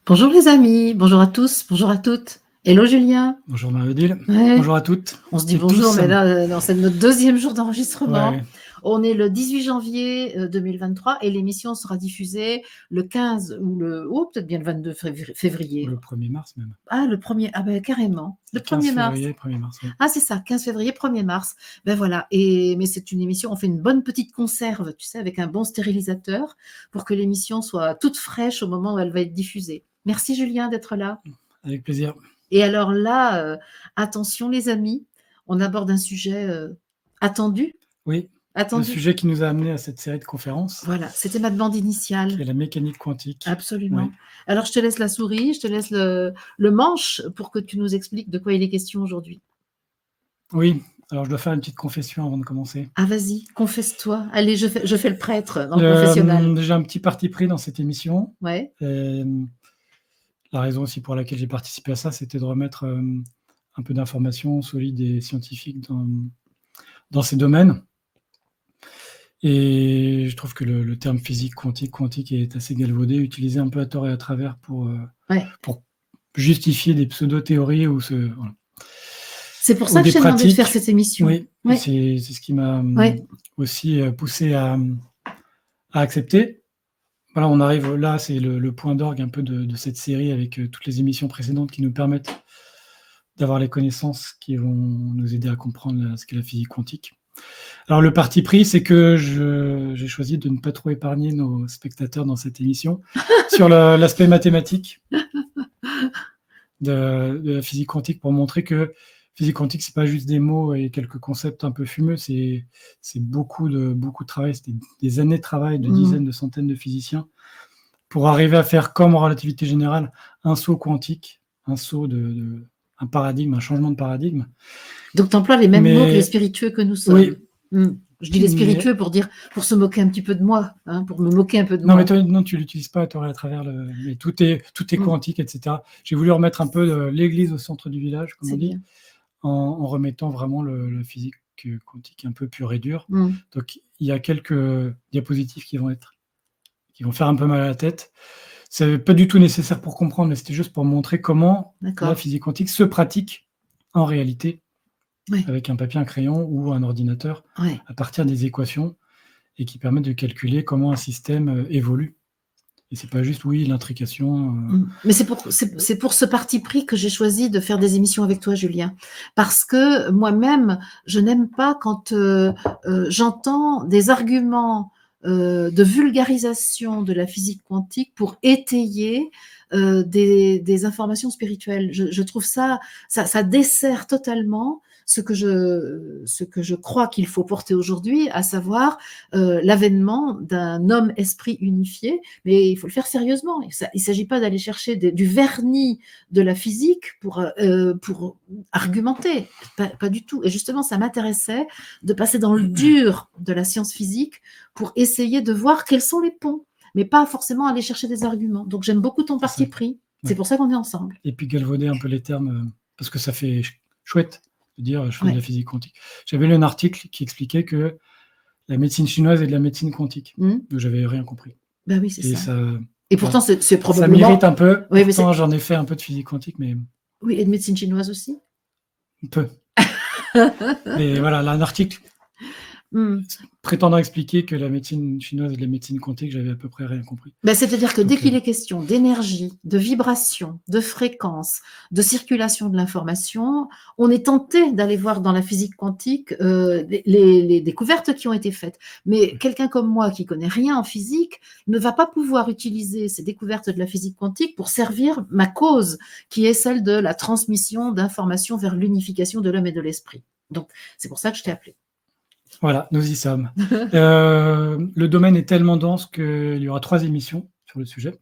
Bonjour les amis, bonjour à tous, bonjour à toutes. Hello Julien. Bonjour Marie-Odile, Ouais. bonjour à toutes. On se dit et bonjour, tous. mais là, non, c'est notre deuxième jour d'enregistrement. Ouais, On est le 18 janvier 2023 et l'émission sera diffusée le 15 ou peut-être bien le 22 février. le 1er mars même. Ah, le 1er, ah ben carrément, le 15 1er mars. février, 1er mars, oui. Ah, c'est ça, 15 février, 1er mars. Ben voilà, mais c'est une émission, on fait une bonne petite conserve, tu sais, avec un bon stérilisateur pour que l'émission soit toute fraîche au moment où elle va être diffusée. Merci Julien d'être là. Avec plaisir. Et alors là, attention les amis, on aborde un sujet attendu. Oui, le Attendu. sujet qui nous a amené à cette série de conférences, Voilà, c'était ma demande qui initiale. est la mécanique quantique. Absolument. Oui. Alors je te laisse la souris, je te laisse le manche pour que tu nous expliques de quoi il est question aujourd'hui. Oui, alors je dois faire une petite confession avant de commencer. Ah vas-y, confesse-toi. Allez, je fais le prêtre dans le confessionnal. J'ai un petit parti pris dans cette émission. Ouais. La raison aussi pour laquelle j'ai participé à ça, c'était de remettre un peu d'informations solides et scientifiques dans ces domaines. Et je trouve que le terme physique quantique est assez galvaudé, utilisé un peu à tort et à travers pour justifier des pseudo-théories ou voilà. C'est pour ça que je t'ai demandé de faire cette émission. Oui, ouais. C'est ce qui m'a aussi poussé à accepter. Voilà, on arrive là, c'est le point d'orgue un peu de cette série avec toutes les émissions précédentes qui nous permettent d'avoir les connaissances qui vont nous aider à comprendre ce qu'est la physique quantique. Alors le parti pris, c'est que j'ai choisi de ne pas trop épargner nos spectateurs dans cette émission sur l'aspect mathématique de la physique quantique pour montrer que physique quantique, c'est pas juste des mots et quelques concepts un peu fumeux, c'est beaucoup de travail, c'est des années de travail de dizaines, de centaines de physiciens pour arriver à faire comme en relativité générale un saut quantique, un saut un paradigme, un changement de paradigme. Donc tu emploies les mêmes mots que les spiritueux que nous sommes. Oui. Je dis les spiritueux pour se moquer un petit peu de moi, pour me moquer un peu de moi. Mais toi, non, tu l'utilises pas, tu aurais à travers mais tout est quantique, etc. J'ai voulu remettre un peu l'église au centre du village, comme on dit, en remettant vraiment la physique quantique un peu pure et dure. Donc il y a quelques diapositives qui vont faire un peu mal à la tête. C'est pas du tout nécessaire pour comprendre, mais c'était juste pour montrer comment la physique quantique se pratique en réalité. Avec un papier, un crayon ou un ordinateur, à partir des équations, et qui permettent de calculer comment un système évolue. Et c'est pas juste, l'intrication. Mais c'est pour ce parti pris que j'ai choisi de faire des émissions avec toi, Julien. Parce que moi-même, je n'aime pas quand j'entends des arguments de vulgarisation de la physique quantique pour étayer des informations spirituelles. Je trouve ça dessert totalement ce que je crois qu'il faut porter aujourd'hui, à savoir l'avènement d'un homme-esprit unifié, mais il faut le faire sérieusement. Il ne s'agit pas d'aller chercher du vernis de la physique pour argumenter, pas du tout. Et justement, ça m'intéressait de passer dans le dur de la science physique pour essayer de voir quels sont les ponts, mais pas forcément aller chercher des arguments. Donc j'aime beaucoup ton parti pris. C'est pour ça qu'on est ensemble. Et puis galvauder un peu les termes, parce que ça fait chouette de dire je fais de la physique quantique. J'avais lu un article qui expliquait que la médecine chinoise est de la médecine quantique. Donc j'avais rien compris. Ben oui, c'est ça. Et pourtant, c'est probablement... Ça m'irrite un peu. Oui, pourtant, j'en ai fait un peu de physique quantique, mais... Oui, et de médecine chinoise aussi. Un peu. Mais voilà, là, un article prétendant expliquer que la médecine chinoise et la médecine quantique, j'avais à peu près rien compris. C'est-à-dire que dès qu'il est question d'énergie, de vibration, de fréquence, de circulation de l'information, on est tenté d'aller voir dans la physique quantique les découvertes qui ont été faites. Mais quelqu'un comme moi qui connaît rien en physique ne va pas pouvoir utiliser ces découvertes de la physique quantique pour servir ma cause, qui est celle de la transmission d'informations vers l'unification de l'homme et de l'esprit. Donc, c'est pour ça que je t'ai appelé. Voilà, nous y sommes. Le domaine est tellement dense qu'il y aura 3 émissions sur le sujet.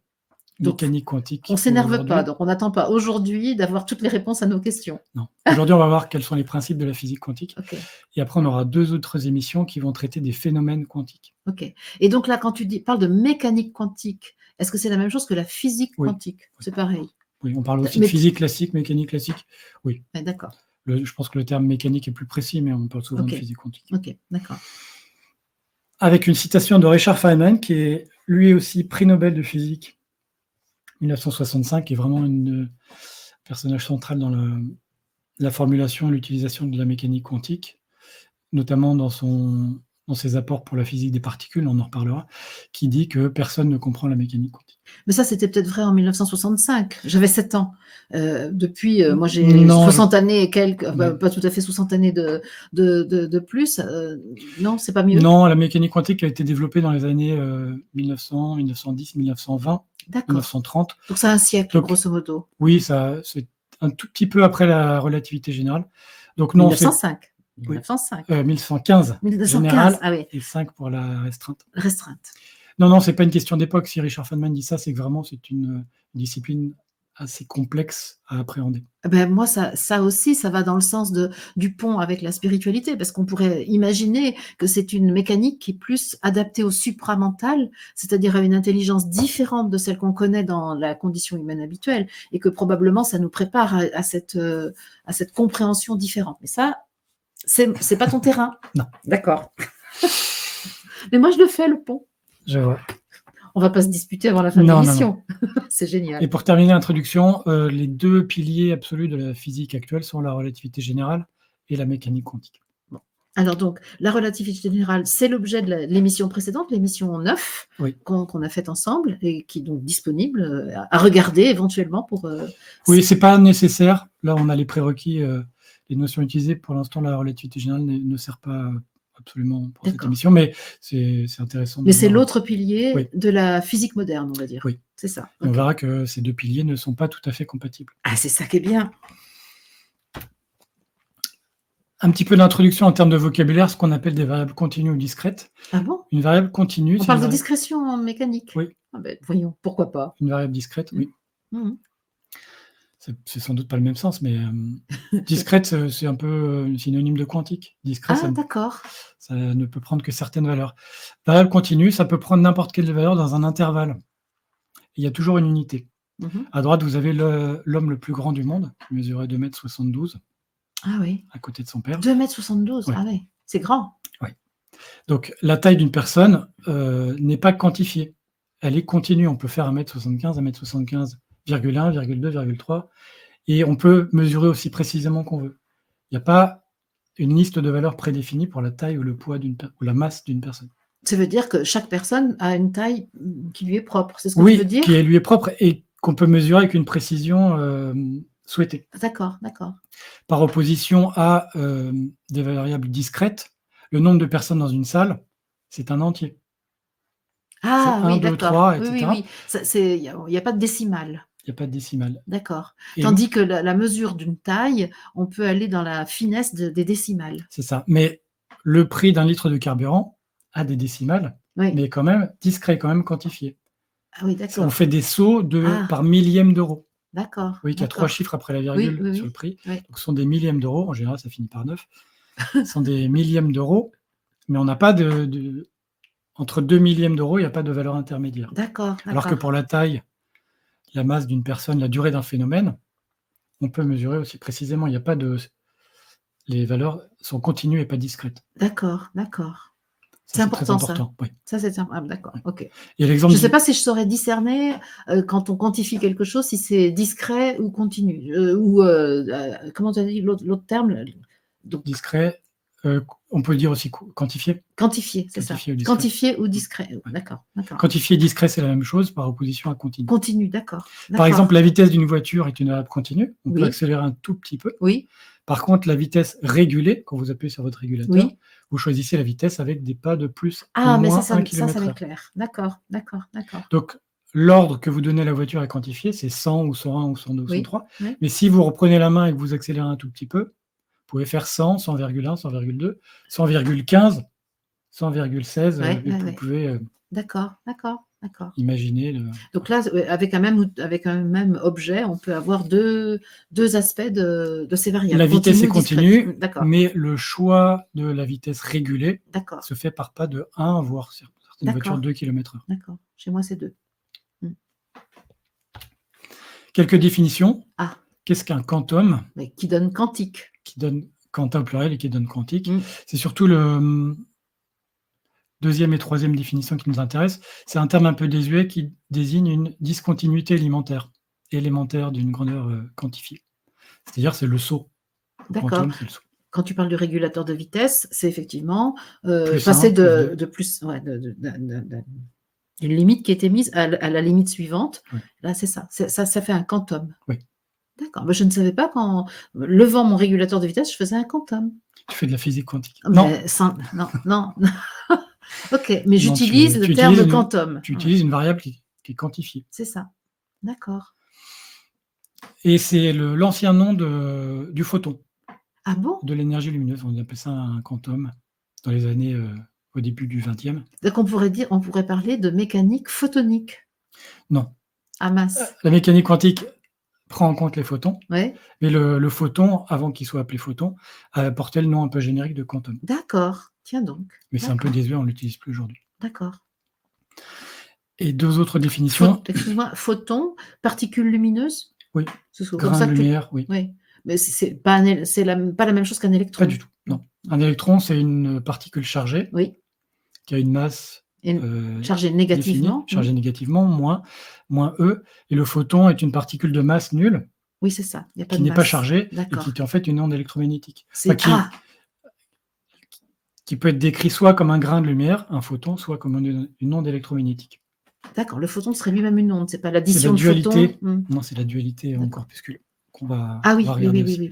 Mécanique quantique. On ne s'énerve pas, donc on n'attend pas aujourd'hui d'avoir toutes les réponses à nos questions. Non. Aujourd'hui, on va voir quels sont les principes de la physique quantique. Et après, on aura 2 autres émissions qui vont traiter des phénomènes quantiques. Ok. Et donc là, quand tu parles de mécanique quantique, est-ce que c'est la même chose que la physique quantique? C'est pareil. Oui, on parle aussi de physique classique, mécanique classique. Oui. D'accord. Je pense que le terme mécanique est plus précis, mais on parle souvent de physique quantique. Ok, d'accord. Avec une citation de Richard Feynman, qui est lui aussi prix Nobel de physique, 1965 est vraiment un personnage central dans la formulation et l'utilisation de la mécanique quantique, notamment dans ses apports pour la physique des particules, on en reparlera, qui dit que personne ne comprend la mécanique quantique. Mais ça, c'était peut-être vrai en 1965. J'avais 7 ans. Depuis, moi, j'ai 60 années et quelques, pas tout à fait 60 années de plus. Non, c'est pas mieux? Non, la mécanique quantique a été développée dans les années 1900, 1910, 1920, 1930. Donc, c'est un siècle, grosso modo. Oui, c'est un tout petit peu après la relativité générale. Donc, non, 1905. 1905. 1915. 1915, ah oui. Et 5 pour la restreinte. Restreinte. Non, c'est pas une question d'époque. Si Richard Feynman dit ça, c'est que vraiment, c'est une discipline assez complexe à appréhender. Ben moi, ça aussi, ça va dans le sens du pont avec la spiritualité, parce qu'on pourrait imaginer que c'est une mécanique qui est plus adaptée au supramental, c'est-à-dire à une intelligence différente de celle qu'on connaît dans la condition humaine habituelle, et que probablement ça nous prépare à cette compréhension différente. Mais ça, c'est pas ton terrain. Non. D'accord. Mais moi, je le fais, le pont. Je vois. On va pas se disputer avant la fin de l'émission. C'est génial. Et pour terminer l'introduction, les 2 piliers absolus de la physique actuelle sont la relativité générale et la mécanique quantique. Bon. Alors donc, la relativité générale, c'est l'objet de l'émission précédente, l'émission 9, qu'on a faite ensemble et qui est donc disponible à regarder éventuellement pour... Oui, c'est pas nécessaire. Là, on a les prérequis, les notions utilisées. Pour l'instant, la relativité générale ne sert pas absolument pour cette émission, mais c'est intéressant. Mais c'est l'autre pilier de la physique moderne, on va dire. Oui. C'est ça. On verra que ces 2 piliers ne sont pas tout à fait compatibles. Ah, c'est ça qui est bien. Un petit peu d'introduction en termes de vocabulaire, ce qu'on appelle des variables continues ou discrètes. Ah bon? Une variable continue... On parle de discrétion en mécanique? Oui. Ah ben, voyons, pourquoi pas? Une variable discrète, oui. C'est sans doute pas le même sens, mais discrète, c'est un peu synonyme de quantique. Discret, d'accord. Ça ne peut prendre que certaines valeurs. Variable continue, ça peut prendre n'importe quelle valeur dans un intervalle. Il y a toujours une unité. À droite, vous avez l'homme le plus grand du monde, qui mesurait 2,72 m. Ah oui. À côté de son père. 2,72 m, ah oui. C'est grand. Oui. Donc, la taille d'une personne n'est pas quantifiée. Elle est continue. On peut faire 1,75 m, 1,75 m, 1,1, 1,2, 3, et on peut mesurer aussi précisément qu'on veut. Il n'y a pas une liste de valeurs prédéfinie pour la taille ou le poids ou la masse d'une personne. Ça veut dire que chaque personne a une taille qui lui est propre, c'est ce que tu veux dire? Oui, qui lui est propre et qu'on peut mesurer avec une précision souhaitée. D'accord. Par opposition à des variables discrètes, le nombre de personnes dans une salle, c'est un entier. Ah oui, d'accord. 1, 2, 3, etc. Oui. Il n'y a pas de décimale. Il n'y a pas de décimale. D'accord. Tandis que la mesure d'une taille, on peut aller dans la finesse des décimales. C'est ça. Mais le prix d'un litre de carburant a des décimales, mais quand même discret, quand même quantifié. Ah oui, d'accord. On fait des sauts par millième d'euros. D'accord. Oui, il y a 3 chiffres après la virgule sur le prix. Donc, ce sont des millièmes d'euros. En général, ça finit par 9. Ce sont des millièmes d'euros, mais on n'a pas entre 2 millièmes d'euros, il n'y a pas de valeur intermédiaire. D'accord. Alors que pour la taille, la masse d'une personne, la durée d'un phénomène, on peut mesurer aussi précisément. Il n'y a pas de... Les valeurs sont continues et pas discrètes. D'accord. C'est important, ça. Oui. Ça, c'est important. Ah, d'accord. Oui. Ok. Je ne sais pas si je saurais discerner quand on quantifie quelque chose, si c'est discret ou continu. Comment tu as dit l'autre terme? Donc, discret, on peut dire aussi quantifié. Quantifié, c'est ça. Quantifié ou discret. D'accord. Quantifié et discret, c'est la même chose par opposition à continu. Continu, d'accord. Par exemple, la vitesse d'une voiture est une variable continue. On peut accélérer un tout petit peu. Oui. Par contre, la vitesse régulée, quand vous appuyez sur votre régulateur, vous choisissez la vitesse avec des pas de plus ou moins 1 km/h. Ça m'est clair. D'accord. Donc, l'ordre que vous donnez à la voiture à quantifier, c'est 100 ou 101 ou 102 ou 103. Mais si vous reprenez la main et que vous accélérez un tout petit peu, vous pouvez faire 100, 100,1, 100,2, 100,15, 100,16. Vous pouvez imaginer. Donc là, avec un même objet, on peut avoir deux aspects de ces variables. La vitesse est continue, mais le choix de la vitesse régulée se fait par pas de 1, voire certaines voitures 2 km/h. D'accord. Chez moi, c'est 2. Quelques définitions. Qu'est-ce qu'un quantum? Qui donne quantique. Qui donne quantum pluriel et qui donne quantique. C'est surtout deuxième et troisième définition qui nous intéressent. C'est un terme un peu désuet qui désigne une discontinuité élémentaire d'une grandeur quantifiée. C'est-à-dire c'est le saut. D'accord. Quantum, c'est le saut. Quand tu parles du régulateur de vitesse, c'est effectivement Plus passer un, plus de plus, d'une limite qui était mise à la limite suivante. Oui. Là, c'est ça. Ça fait un quantum. Oui. D'accord. Mais je ne savais pas qu'en levant mon régulateur de vitesse, je faisais un quantum. Tu fais de la physique quantique. Mais non. Ok, mais j'utilise le terme de quantum. Tu utilises une variable qui est quantifiée. C'est ça. D'accord. Et c'est l'ancien nom du photon. Ah bon? De l'énergie lumineuse. On appelle ça un quantum dans les années au début du XXe. Donc on pourrait parler de mécanique photonique. Non. Ah mince. La mécanique quantique prend en compte les photons. Ouais. Mais le photon, avant qu'il soit appelé photon, portait le nom un peu générique de quantum. D'accord. Tiens donc. Mais c'est un peu désuet, on ne l'utilise plus aujourd'hui. D'accord. Et deux autres définitions. Excuse-moi, photon, particule lumineuse? Oui. Grain de lumière, oui. Mais c'est pas la même chose qu'un électron. Pas du tout, non. Un électron, c'est une particule chargée qui a une masse chargée négativement. Définie, chargée négativement, moins E. Et le photon est une particule de masse nulle. Oui, c'est ça. Il y a pas qui de n'est pas chargée et qui est en fait une onde électromagnétique. Qui peut être décrit soit comme un grain de lumière, un photon, soit comme une onde électromagnétique. D'accord, le photon serait lui-même une onde, c'est pas l'addition de photons. Non, c'est la dualité en corpuscule qu'on va regarder aussi.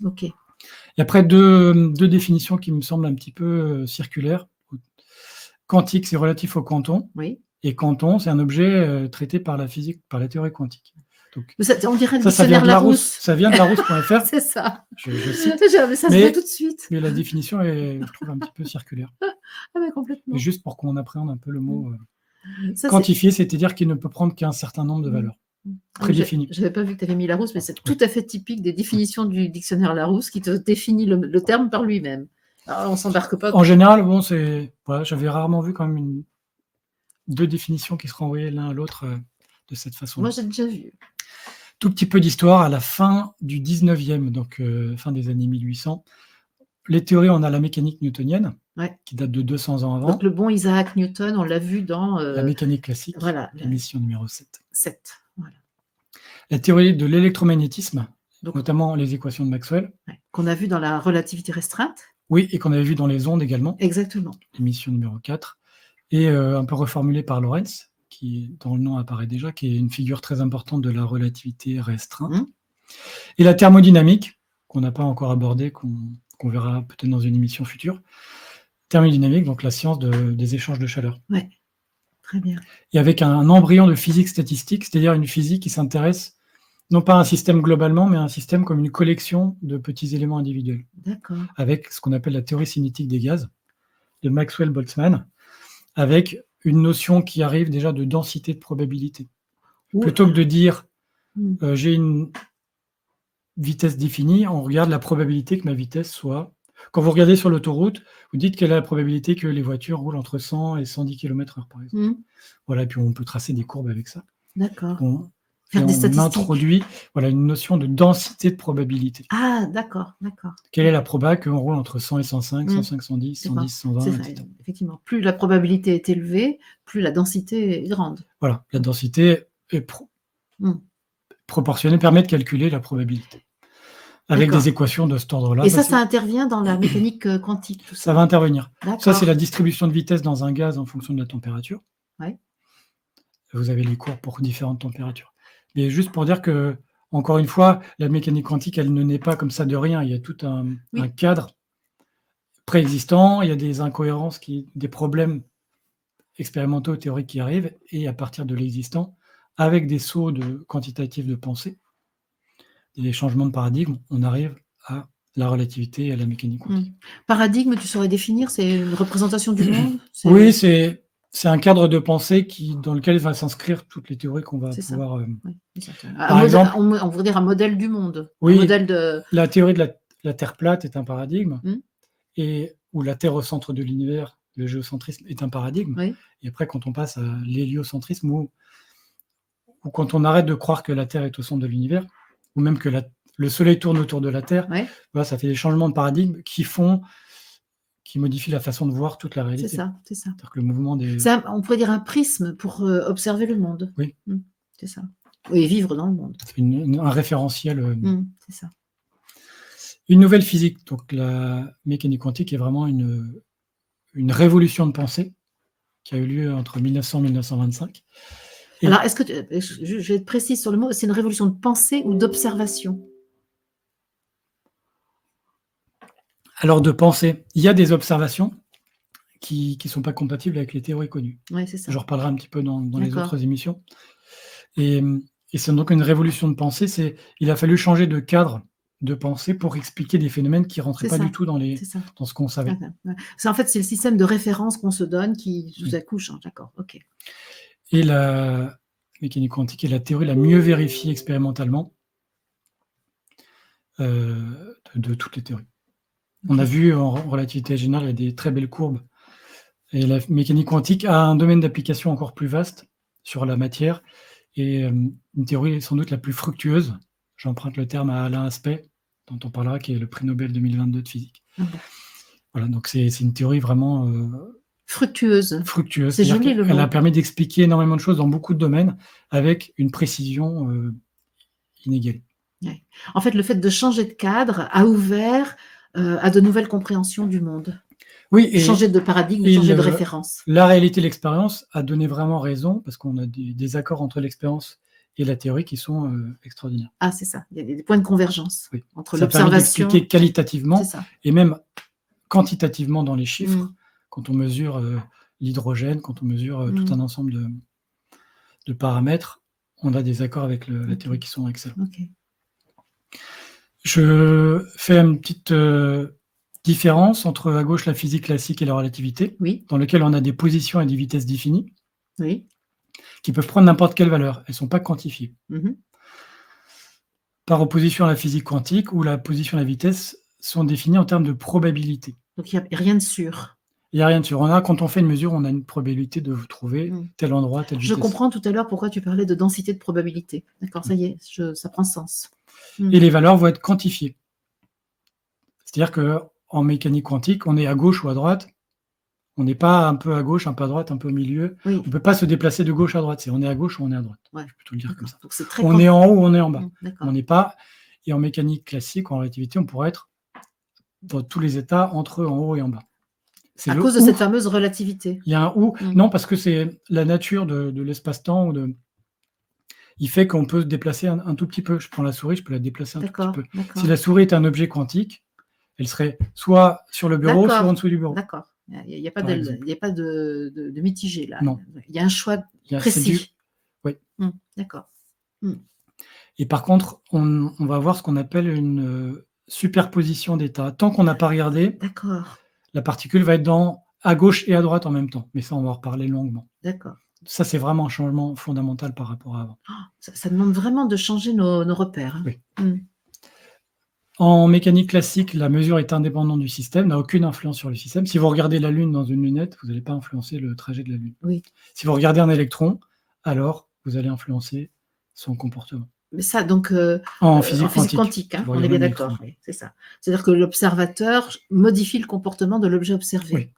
Ok. Et après, deux définitions qui me semblent un petit peu circulaires. Quantique, c'est relatif au quanton. Oui. Et quanton, c'est un objet traité par la physique, par la théorie quantique. Donc, on dirait le dictionnaire Larousse. Ça vient de Larousse.fr. C'est ça. Je cite. Ça se fait tout de suite. Mais la définition est, je trouve, un petit peu circulaire. Ah mais complètement. Mais juste pour qu'on appréhende un peu le mot quantifié, c'est-à-dire qu'il ne peut prendre qu'un certain nombre de valeurs prédéfinies. Je n'avais pas vu que tu avais mis Larousse, mais c'est tout à fait typique des définitions du dictionnaire Larousse qui te définit le terme par lui-même. Alors, on ne s'embarque pas. En général, bon, j'avais rarement vu quand même deux définitions qui se renvoyaient l'un à l'autre de cette façon. Moi, j'ai déjà vu. Tout petit peu d'histoire, à la fin du 19e, donc fin des années 1800, les théories, on a la mécanique newtonienne, qui date de 200 ans avant. Donc le bon Isaac Newton, on l'a vu dans... la mécanique classique, l'émission numéro 7. Voilà. La théorie de l'électromagnétisme, notamment les équations de Maxwell. Qu'on a vu dans la relativité restreinte. Oui, et qu'on avait vu dans les ondes également. Exactement. L'émission numéro 4. Et un peu reformulée par Lorentz, qui, dans le nom apparaît déjà, qui est une figure très importante de la relativité restreinte. Et la thermodynamique, qu'on n'a pas encore abordée, qu'on verra peut-être dans une émission future. Thermodynamique, donc la science des échanges de chaleur. Oui, très bien. Et avec un embryon de physique statistique, c'est-à-dire une physique qui s'intéresse non pas à un système globalement, mais à un système comme une collection de petits éléments individuels. D'accord. Avec ce qu'on appelle la théorie cinétique des gaz, de Maxwell-Boltzmann, avec une notion qui arrive déjà de densité de probabilité. Plutôt que de dire j'ai une vitesse définie, on regarde la probabilité que ma vitesse soit... Quand vous regardez sur l'autoroute, vous dites quelle est la probabilité que les voitures roulent entre 100 et 110 km/h, par exemple. Voilà, et puis on peut tracer des courbes avec ça. D'accord. On introduit une notion de densité de probabilité. Ah, d'accord. Quelle est la probabilité qu'on roule entre 100 et 105, 105, 110, 110, 120, etc. Effectivement. Plus la probabilité est élevée, plus la densité est grande. Voilà, la densité est proportionnée, permet de calculer la probabilité. Avec des équations de cet ordre-là. Et ça intervient dans la mécanique quantique, tout ça. Ça va intervenir. Ça, c'est la distribution de vitesse dans un gaz en fonction de la température. Ouais. Vous avez les courbes pour différentes températures. Mais juste pour dire que, encore une fois, la mécanique quantique, elle ne naît pas comme ça de rien. Il y a tout un cadre préexistant, il y a des incohérences, des problèmes expérimentaux, théoriques qui arrivent, et à partir de l'existant, avec des sauts quantitatifs de pensée, des changements de paradigme, on arrive à la relativité et à la mécanique quantique. Paradigme, tu saurais définir, c'est une représentation du monde? Oui, c'est un cadre de pensée dans lequel va s'inscrire toutes les théories qu'on va pouvoir... Par exemple, on pourrait dire un modèle du monde. Oui, un modèle de... la théorie de la Terre plate est un paradigme, où la Terre au centre de l'univers, le géocentrisme, est un paradigme. Oui. Et après, quand on passe à l'héliocentrisme, ou quand on arrête de croire que la Terre est au centre de l'univers, ou même que le Soleil tourne autour de la Terre, ça fait des changements de paradigme qui qui modifie la façon de voir toute la réalité. C'est ça. C'est-à-dire que le mouvement des... On pourrait dire un prisme pour observer le monde. Oui. C'est ça. Et vivre dans le monde. C'est un référentiel. C'est ça. Une nouvelle physique, donc la mécanique quantique est vraiment une révolution de pensée qui a eu lieu entre 1900 et 1925. Et alors, est-ce que je vais être précise sur le mot, c'est une révolution de pensée ou d'observation? Alors, de pensée, il y a des observations qui ne sont pas compatibles avec les théories connues. Oui, c'est ça. Je reparlerai un petit peu dans les autres émissions. Et c'est donc une révolution de pensée. Il a fallu changer de cadre de pensée pour expliquer des phénomènes qui ne rentraient pas du tout dans ce qu'on savait. En fait, c'est le système de référence qu'on se donne qui tout à coup change. D'accord, ok. Et la mécanique quantique est la théorie la mieux vérifiée expérimentalement de toutes les théories. Okay. On a vu en relativité générale, il y a des très belles courbes. Et la mécanique quantique a un domaine d'application encore plus vaste sur la matière et une théorie sans doute la plus fructueuse. J'emprunte le terme à Alain Aspect, dont on parlera, qui est le prix Nobel 2022 de physique. Voilà, donc c'est une théorie vraiment... fructueuse. C'est joli le mot. Elle a permis d'expliquer énormément de choses dans beaucoup de domaines avec une précision inégalée. Ouais. En fait, le fait de changer de cadre a ouvert à de nouvelles compréhensions du monde. Oui, et changer de paradigme, changer de référence. La réalité de l'expérience a donné vraiment raison, parce qu'on a des accords entre l'expérience et la théorie qui sont extraordinaires. Ah, c'est ça. Il y a des points de convergence entre l'observation. Ça permet d'expliquer qualitativement et même quantitativement dans les chiffres, quand on mesure l'hydrogène, quand on mesure tout un ensemble de paramètres, on a des accords avec la théorie qui sont excellents. Okay. Je fais une petite différence entre à gauche la physique classique et la relativité, dans lequel on a des positions et des vitesses définies, qui peuvent prendre n'importe quelle valeur. Elles ne sont pas quantifiées. Par opposition à la physique quantique, où la position et la vitesse sont définies en termes de probabilité. Donc il n'y a rien de sûr. Il n'y a rien de sûr. Quand on fait une mesure, on a une probabilité de vous trouver tel endroit, telle vitesse. Je comprends tout à l'heure pourquoi tu parlais de densité de probabilité. D'accord, ça y est, ça prend sens. Et les valeurs vont être quantifiées. C'est-à-dire qu'en mécanique quantique, on est à gauche ou à droite. On n'est pas un peu à gauche, un peu à droite, un peu au milieu. On ne peut pas se déplacer de gauche à droite. C'est on est à gauche ou on est à droite. Je peux tout le dire comme ça. On est en haut ou on est en bas. On n'est pas... Et en mécanique classique, en relativité, on pourrait être dans tous les états entre en haut et en bas. À cause de cette fameuse relativité. Il y a un ou. Non, parce que c'est la nature de l'espace-temps. Il fait qu'on peut se déplacer un tout petit peu. Je prends la souris, je peux la déplacer un tout petit peu. Si la souris est un objet quantique, elle serait soit sur le bureau, soit en dessous du bureau. D'accord. Il n'y a pas de mitigé là. Non. Il y a un choix précis. Oui. D'accord. Et par contre, on va avoir ce qu'on appelle une superposition d'états. Tant qu'on n'a pas regardé, la particule va être à gauche et à droite en même temps. Mais ça, on va en reparler longuement. D'accord. Ça, c'est vraiment un changement fondamental par rapport à avant. Ça demande vraiment de changer nos repères. Oui. En mécanique classique, la mesure est indépendante du système, n'a aucune influence sur le système. Si vous regardez la Lune dans une lunette, vous n'allez pas influencer le trajet de la Lune. Si vous regardez un électron, alors vous allez influencer son comportement. Mais ça, donc, en physique quantique on est bien d'accord. C'est ça. C'est-à-dire que l'observateur modifie le comportement de l'objet observé.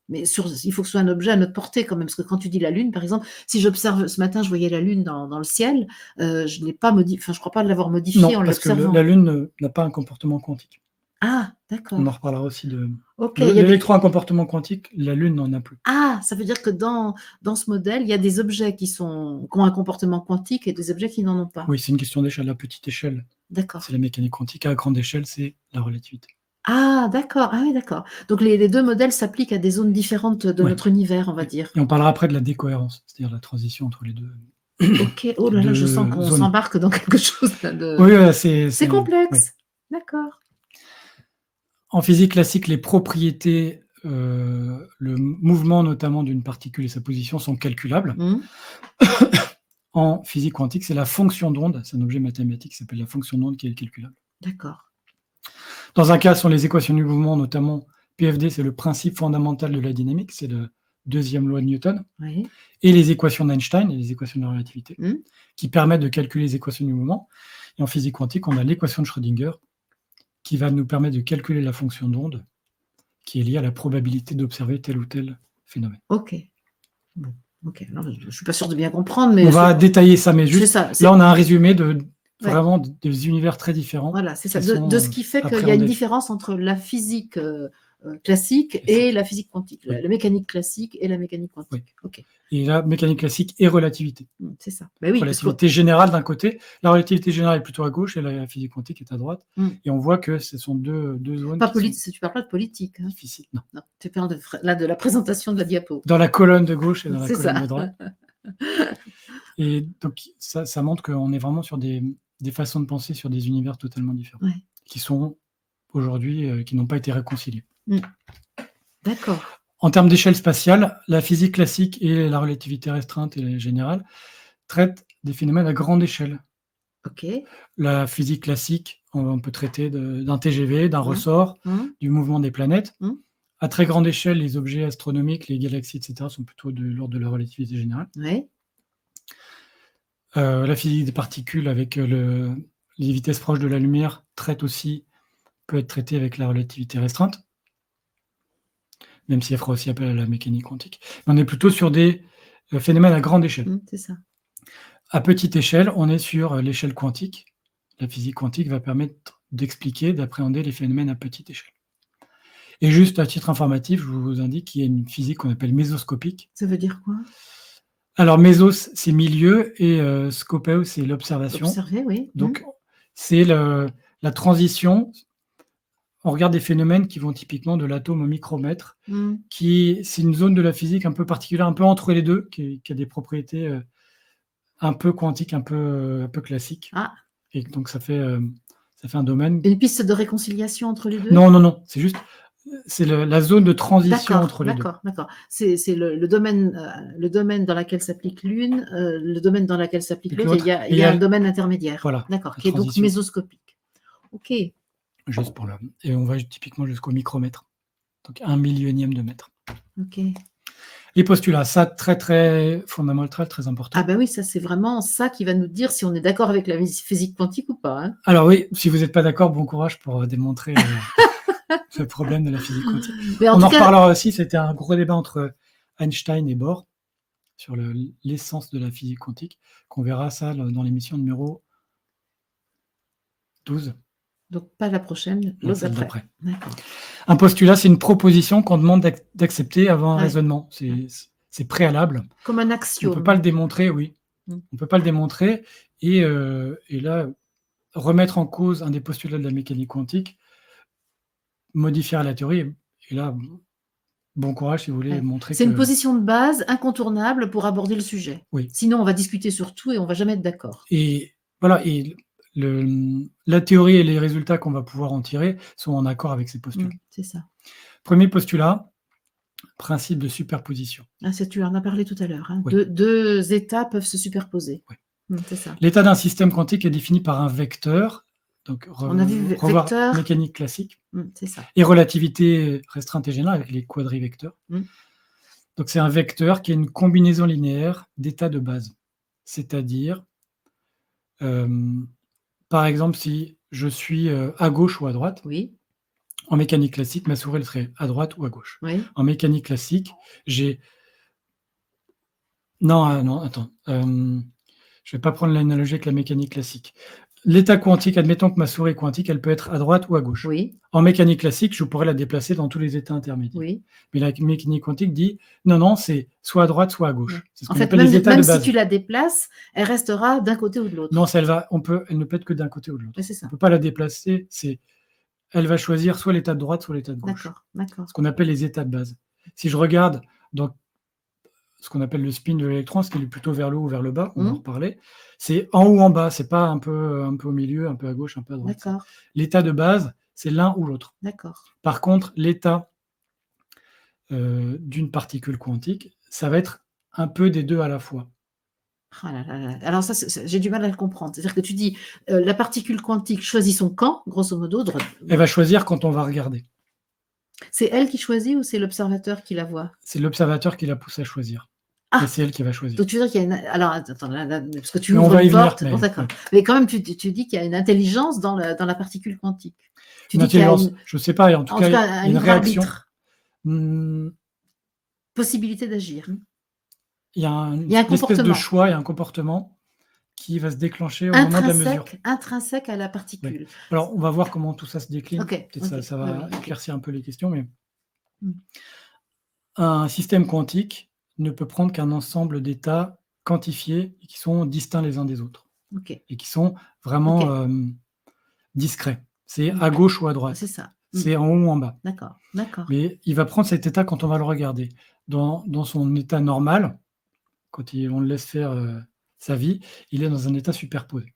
Mais il faut que ce soit un objet à notre portée quand même, parce que quand tu dis la Lune, par exemple, si j'observe, ce matin, je voyais la Lune dans le ciel, je ne l'ai pas modifié, je ne crois pas l'avoir modifié en l'observant. Parce que la Lune n'a pas un comportement quantique. Ah, d'accord. On en reparlera aussi de... L'électron a un comportement quantique, la Lune n'en a plus. Ah, ça veut dire que dans ce modèle, il y a des objets qui ont un comportement quantique et des objets qui n'en ont pas. Oui, c'est une question d'échelle. À petite échelle, c'est la mécanique quantique. À grande échelle, c'est la relativité. Ah, d'accord. Ah oui, d'accord. Donc, les deux modèles s'appliquent à des zones différentes de notre univers, on va dire. Et on parlera après de la décohérence, c'est-à-dire la transition entre les deux. Ok. Oh là là, je sens qu'on s'embarque dans quelque chose de... Oui, c'est complexe. D'accord. En physique classique, les propriétés, le mouvement notamment d'une particule et sa position sont calculables. En physique quantique, c'est la fonction d'onde, c'est un objet mathématique qui s'appelle la fonction d'onde qui est calculable. D'accord. Dans un cas, ce sont les équations du mouvement, notamment PFD, c'est le principe fondamental de la dynamique, c'est la deuxième loi de Newton, et les équations d'Einstein, et les équations de la relativité, qui permettent de calculer les équations du mouvement. Et en physique quantique, on a l'équation de Schrödinger, qui va nous permettre de calculer la fonction d'onde, qui est liée à la probabilité d'observer tel ou tel phénomène. Ok. Bon. Ok. Alors, je ne suis pas sûre de bien comprendre, mais... On va détailler ça, mais juste, ça, là, on a un résumé de vraiment des univers très différents. Voilà, c'est ça. De ce qui fait qu'il y a une différence entre la physique classique et la physique quantique, la mécanique classique et la mécanique quantique. Oui. Okay. Et la mécanique classique et relativité. C'est ça. Ben oui, relativité générale d'un côté, la relativité générale est plutôt à gauche et la physique quantique est à droite. Et on voit que ce sont deux zones. Tu ne parles pas de politique. Hein. Difficile, non. Tu parles de la présentation de la diapo. Dans la colonne de gauche et dans la colonne de droite. Et donc, ça montre qu'on est vraiment sur des façons de penser sur des univers totalement différents, qui sont aujourd'hui, qui n'ont pas été réconciliés. D'accord. En termes d'échelle spatiale, la physique classique et la relativité restreinte et générale traitent des phénomènes à grande échelle. Okay. La physique classique, on peut traiter d'un TGV, d'un ressort, du mouvement des planètes. À très grande échelle, les objets astronomiques, les galaxies, etc., sont plutôt de l'ordre de la relativité générale. Ouais. La physique des particules avec les vitesses proches de la lumière peut être traitée avec la relativité restreinte, même si elle fera aussi appel à la mécanique quantique. Mais on est plutôt sur des phénomènes à grande échelle. C'est ça. À petite échelle, on est sur l'échelle quantique. La physique quantique va permettre d'expliquer, d'appréhender les phénomènes à petite échelle. Et juste à titre informatif, je vous indique qu'il y a une physique qu'on appelle mésoscopique. Ça veut dire quoi? Alors, mésos, c'est milieu, et scopeo, c'est l'observation. Observer, oui. Donc, c'est la transition. On regarde des phénomènes qui vont typiquement de l'atome au micromètre, c'est une zone de la physique un peu particulière, un peu entre les deux, qui a des propriétés un peu quantiques, un peu classiques. Et donc, ça fait un domaine... Une piste de réconciliation entre les deux? Non, c'est la zone de transition entre les deux. D'accord. C'est le domaine dans lequel s'applique l'une, le domaine dans lequel s'applique l'autre, il y a un domaine intermédiaire. Voilà. D'accord, qui est donc mésoscopique. Ok. Juste pour là. Et on va typiquement jusqu'au micromètre. Donc 1/1000e de mètre. Ok. Les postulats, ça très très fondamental, très important. Ah ben oui, ça c'est vraiment ça qui va nous dire si on est d'accord avec la physique quantique ou pas. Hein. Alors oui, si vous n'êtes pas d'accord, bon courage pour démontrer le problème de la physique quantique. On en reparlera aussi, c'était un gros débat entre Einstein et Bohr sur l'essence de la physique quantique, qu'on verra ça dans l'émission numéro 12. Donc pas la prochaine, l'autre d'après. Un postulat, c'est une proposition qu'on demande d'accepter avant un raisonnement. C'est préalable. Comme un axiome. On ne peut pas le démontrer, oui. On ne peut pas le démontrer. Et là, remettre en cause un des postulats de la mécanique quantique, modifier la théorie, et là, bon courage si vous voulez montrer que... C'est une position de base incontournable pour aborder le sujet. Oui. Sinon, on va discuter sur tout et on ne va jamais être d'accord. Et voilà, et la théorie et les résultats qu'on va pouvoir en tirer sont en accord avec ces postulats. C'est ça. Premier postulat, principe de superposition. Tu en as parlé tout à l'heure. Hein. Oui. Deux états peuvent se superposer. Oui. C'est ça. L'état d'un système quantique est défini par un vecteur. Donc, on a vu revoir vecteur. Mécanique classique. C'est ça. Et relativité restreinte et générale avec les quadrivecteurs. Donc, c'est un vecteur qui est une combinaison linéaire d'états de base. C'est-à-dire, par exemple, si je suis à gauche ou à droite, en mécanique classique, ma souris elle serait à droite ou à gauche. En mécanique classique, j'ai... Non, attends. Je ne vais pas prendre l'analogie avec la mécanique classique. L'état quantique, admettons que ma souris est quantique, elle peut être à droite ou à gauche. En mécanique classique, je pourrais la déplacer dans tous les états intermédiaires. Mais la mécanique quantique dit, non, c'est soit à droite, soit à gauche. C'est ce qu'on appelle les états de base. Même si tu la déplaces, elle restera d'un côté ou de l'autre. Non, elle ne peut être que d'un côté ou de l'autre. On ne peut pas la déplacer, elle va choisir soit l'état de droite, soit l'état de gauche. D'accord. Ce qu'on appelle les états de base. Si je regarde dans ce qu'on appelle le spin de l'électron, ce qui est plutôt vers le haut ou vers le bas, on va en reparler, c'est en haut ou en bas, c'est pas un peu au milieu, un peu à gauche, un peu à droite. L'état de base, c'est l'un ou l'autre. Par contre, l'état d'une particule quantique, ça va être un peu des deux à la fois. Oh là là. Alors ça, j'ai du mal à le comprendre. C'est-à-dire que tu dis, la particule quantique choisit son camp, grosso modo. Elle va choisir quand on va regarder. C'est elle qui choisit ou c'est l'observateur qui la voit? C'est l'observateur qui la pousse à choisir. Et c'est elle qui va choisir. Donc tu veux dire qu'il y a une... Alors, attends, parce que tu ouvres une porte. Bon, d'accord. Mais quand même, tu dis qu'il y a une intelligence dans la particule quantique. Je ne sais pas, en tout cas, il y a une réaction. Mmh, Possibilité d'agir. il y a une Il y a un espèce de comportement. choix et un comportement qui va se déclencher au moment de la mesure. Intrinsèque à la Oui. particule. Alors, on va voir comment tout ça se décline. OK, Peut-être OK. ça Oui, va oui, OK. éclaircir un peu les questions, mais Mmh. un système quantique ne peut prendre qu'un ensemble d'états quantifiés et qui sont distincts les uns des autres OK. et qui sont vraiment, OK. discrets. C'est Mmh. à gauche ou à C'est droite, ça. c'est en haut ou en bas. D'accord, d'accord. Mais il va prendre cet état quand on va le regarder. Dans son état normal, quand on le laisse faire, sa vie, il est dans un état superposé.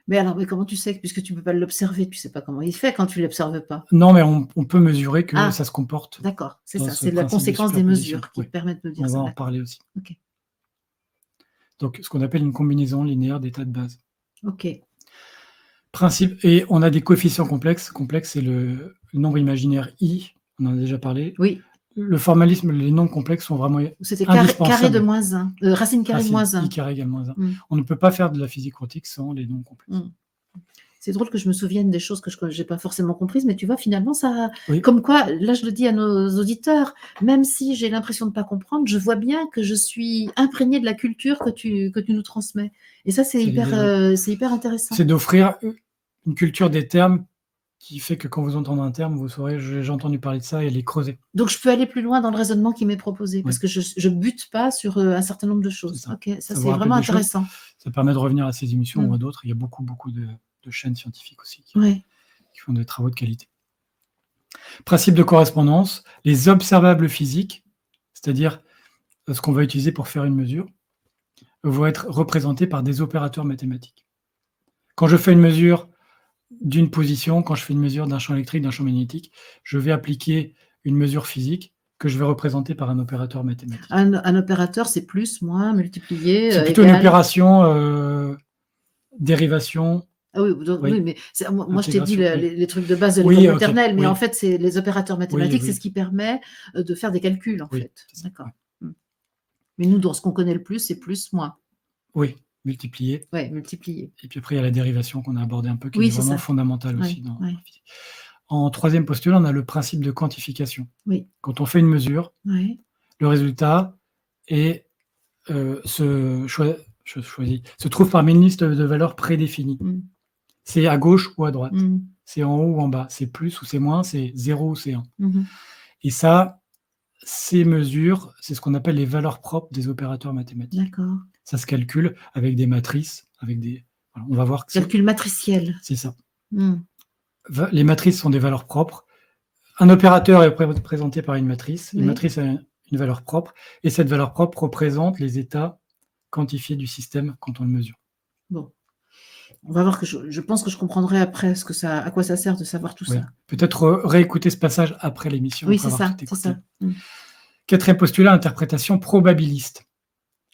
Mais comment tu sais? Puisque tu peux pas l'observer, tu sais pas comment il fait quand tu l'observes pas? Non, mais on peut mesurer que Ah! ça se comporte D'accord, c'est dans ça, ce c'est la principe de conséquence des superposition. mesures qui Oui, te permettent de dire on va ça, en d'accord. reparler aussi. OK, Donc ce qu'on appelle une combinaison linéaire d'états de base. OK. Principe et on a des coefficients complexes. Complexe, c'est le nombre imaginaire I, on en a déjà parlé. Oui, Le formalisme, les nombres complexes sont vraiment c'était carré de indispensables. -1, racine carrée de Racine, I -1. carré égale -1. Mmh, On ne peut pas faire de la physique quantique sans les nombres complexes. mmh. C'est drôle que je me souvienne des choses que j'ai pas forcément comprises, mais tu vois, finalement, ça Oui, comme quoi, là, je le dis à nos auditeurs, même si j'ai l'impression de pas comprendre, je vois bien que je suis imprégnée de la culture que tu nous transmets et ça, c'est l'idée là. c'est hyper intéressant. C'est d'offrir une culture des termes qui fait que quand vous entendez un terme, vous saurez: «J'ai entendu parler de ça» et les creuser. Donc je peux aller plus loin dans le raisonnement qui m'est proposé Oui, parce que je bute pas sur, un certain nombre de c'est choses. ça. OK, ça, Ça vous c'est rappelle vraiment des choses. intéressant. Ça permet de revenir à ces émissions ou Mmh. à d'autres. Il y a beaucoup de chaînes scientifiques aussi Ouais. qui font des travaux de qualité. Principe de correspondance, les observables physiques, c'est-à-dire, ce qu'on va utiliser pour faire une mesure, vont être représentés par des opérateurs mathématiques. Quand je fais une mesure d'une position, quand je fais une mesure d'un champ électrique, d'un champ magnétique, je vais appliquer une mesure physique que je vais représenter par un opérateur mathématique. Un opérateur, c'est plus, moins, multiplié, C'est plutôt une égal. opération, dérivation, Ah oui, donc oui, oui, mais moi je t'ai dit intégration, oui. les trucs de base de l'école Oui, OK, maternelle, mais en oui, fait, c'est les opérateurs oui, mathématiques, c'est ce oui, qui permet, de faire des calculs, en oui, fait. c'est ça, D'accord. ouais. Mmh. Mais nous, dans ce qu'on connaît le plus, c'est plus, moins. Oui, multiplier Ouais, multiplié. et puis après il y a la dérivation qu'on a abordée un peu, qui est Oui, c'est vraiment ça. fondamentale Ouais, aussi dans ouais. la physique. En 3e postulat, on a le principe de quantification. Oui. Quand on fait une mesure, Ouais. le résultat est, se trouve parmi une liste de valeurs prédéfinies. Mmh. C'est à gauche ou à droite, Mmh. c'est en haut ou en bas, c'est plus ou c'est moins, c'est 0 ou c'est 1. Mmh. Et ça, ces mesures, c'est ce qu'on appelle les valeurs propres des opérateurs mathématiques. D'accord. Ça se calcule avec des matrices, voilà, on va voir que Calcul matriciel. c'est ça. Mmh. Les matrices sont des valeurs propres. Un opérateur est représenté par une matrice. Une Oui. matrice a une valeur propre et cette valeur propre représente les états quantifiés du système quand on le mesure. Bon. On va voir que je pense que je comprendrai après à quoi ça sert de savoir tout Oui. ça. Peut-être réécouter ce passage après l'émission, Oui, après c'est avoir ça, tout c'est écouté. ça. Mmh. 4e postulat, interprétation probabiliste.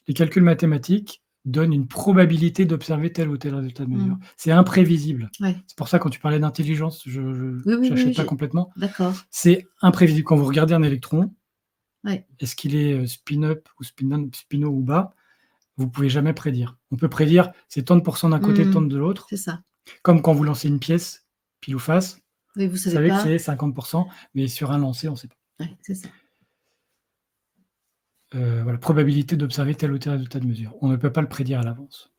Les calculs mathématiques donnent une probabilité d'observer tel ou tel résultat de mesure. Mmh. C'est imprévisible. Ouais. C'est pour ça, quand tu parlais d'intelligence, je Oui, n'achète pas complètement. d'accord. C'est imprévisible. Quand vous regardez un électron, Ouais. est-ce qu'il est spin-up ou spin-out ou bas? Vous ne pouvez jamais prédire. On peut prédire, c'est tant de pourcents d'un côté, tant de l'autre. C'est ça. Comme quand vous lancez une pièce, pile ou face, Oui, vous vous savez savez que pas. c'est 50%, mais sur un lancer, on ne sait pas. Ouais, c'est ça. Voilà, probabilité d'observer tel ou tel résultat de mesure. On ne peut pas le prédire à l'avance.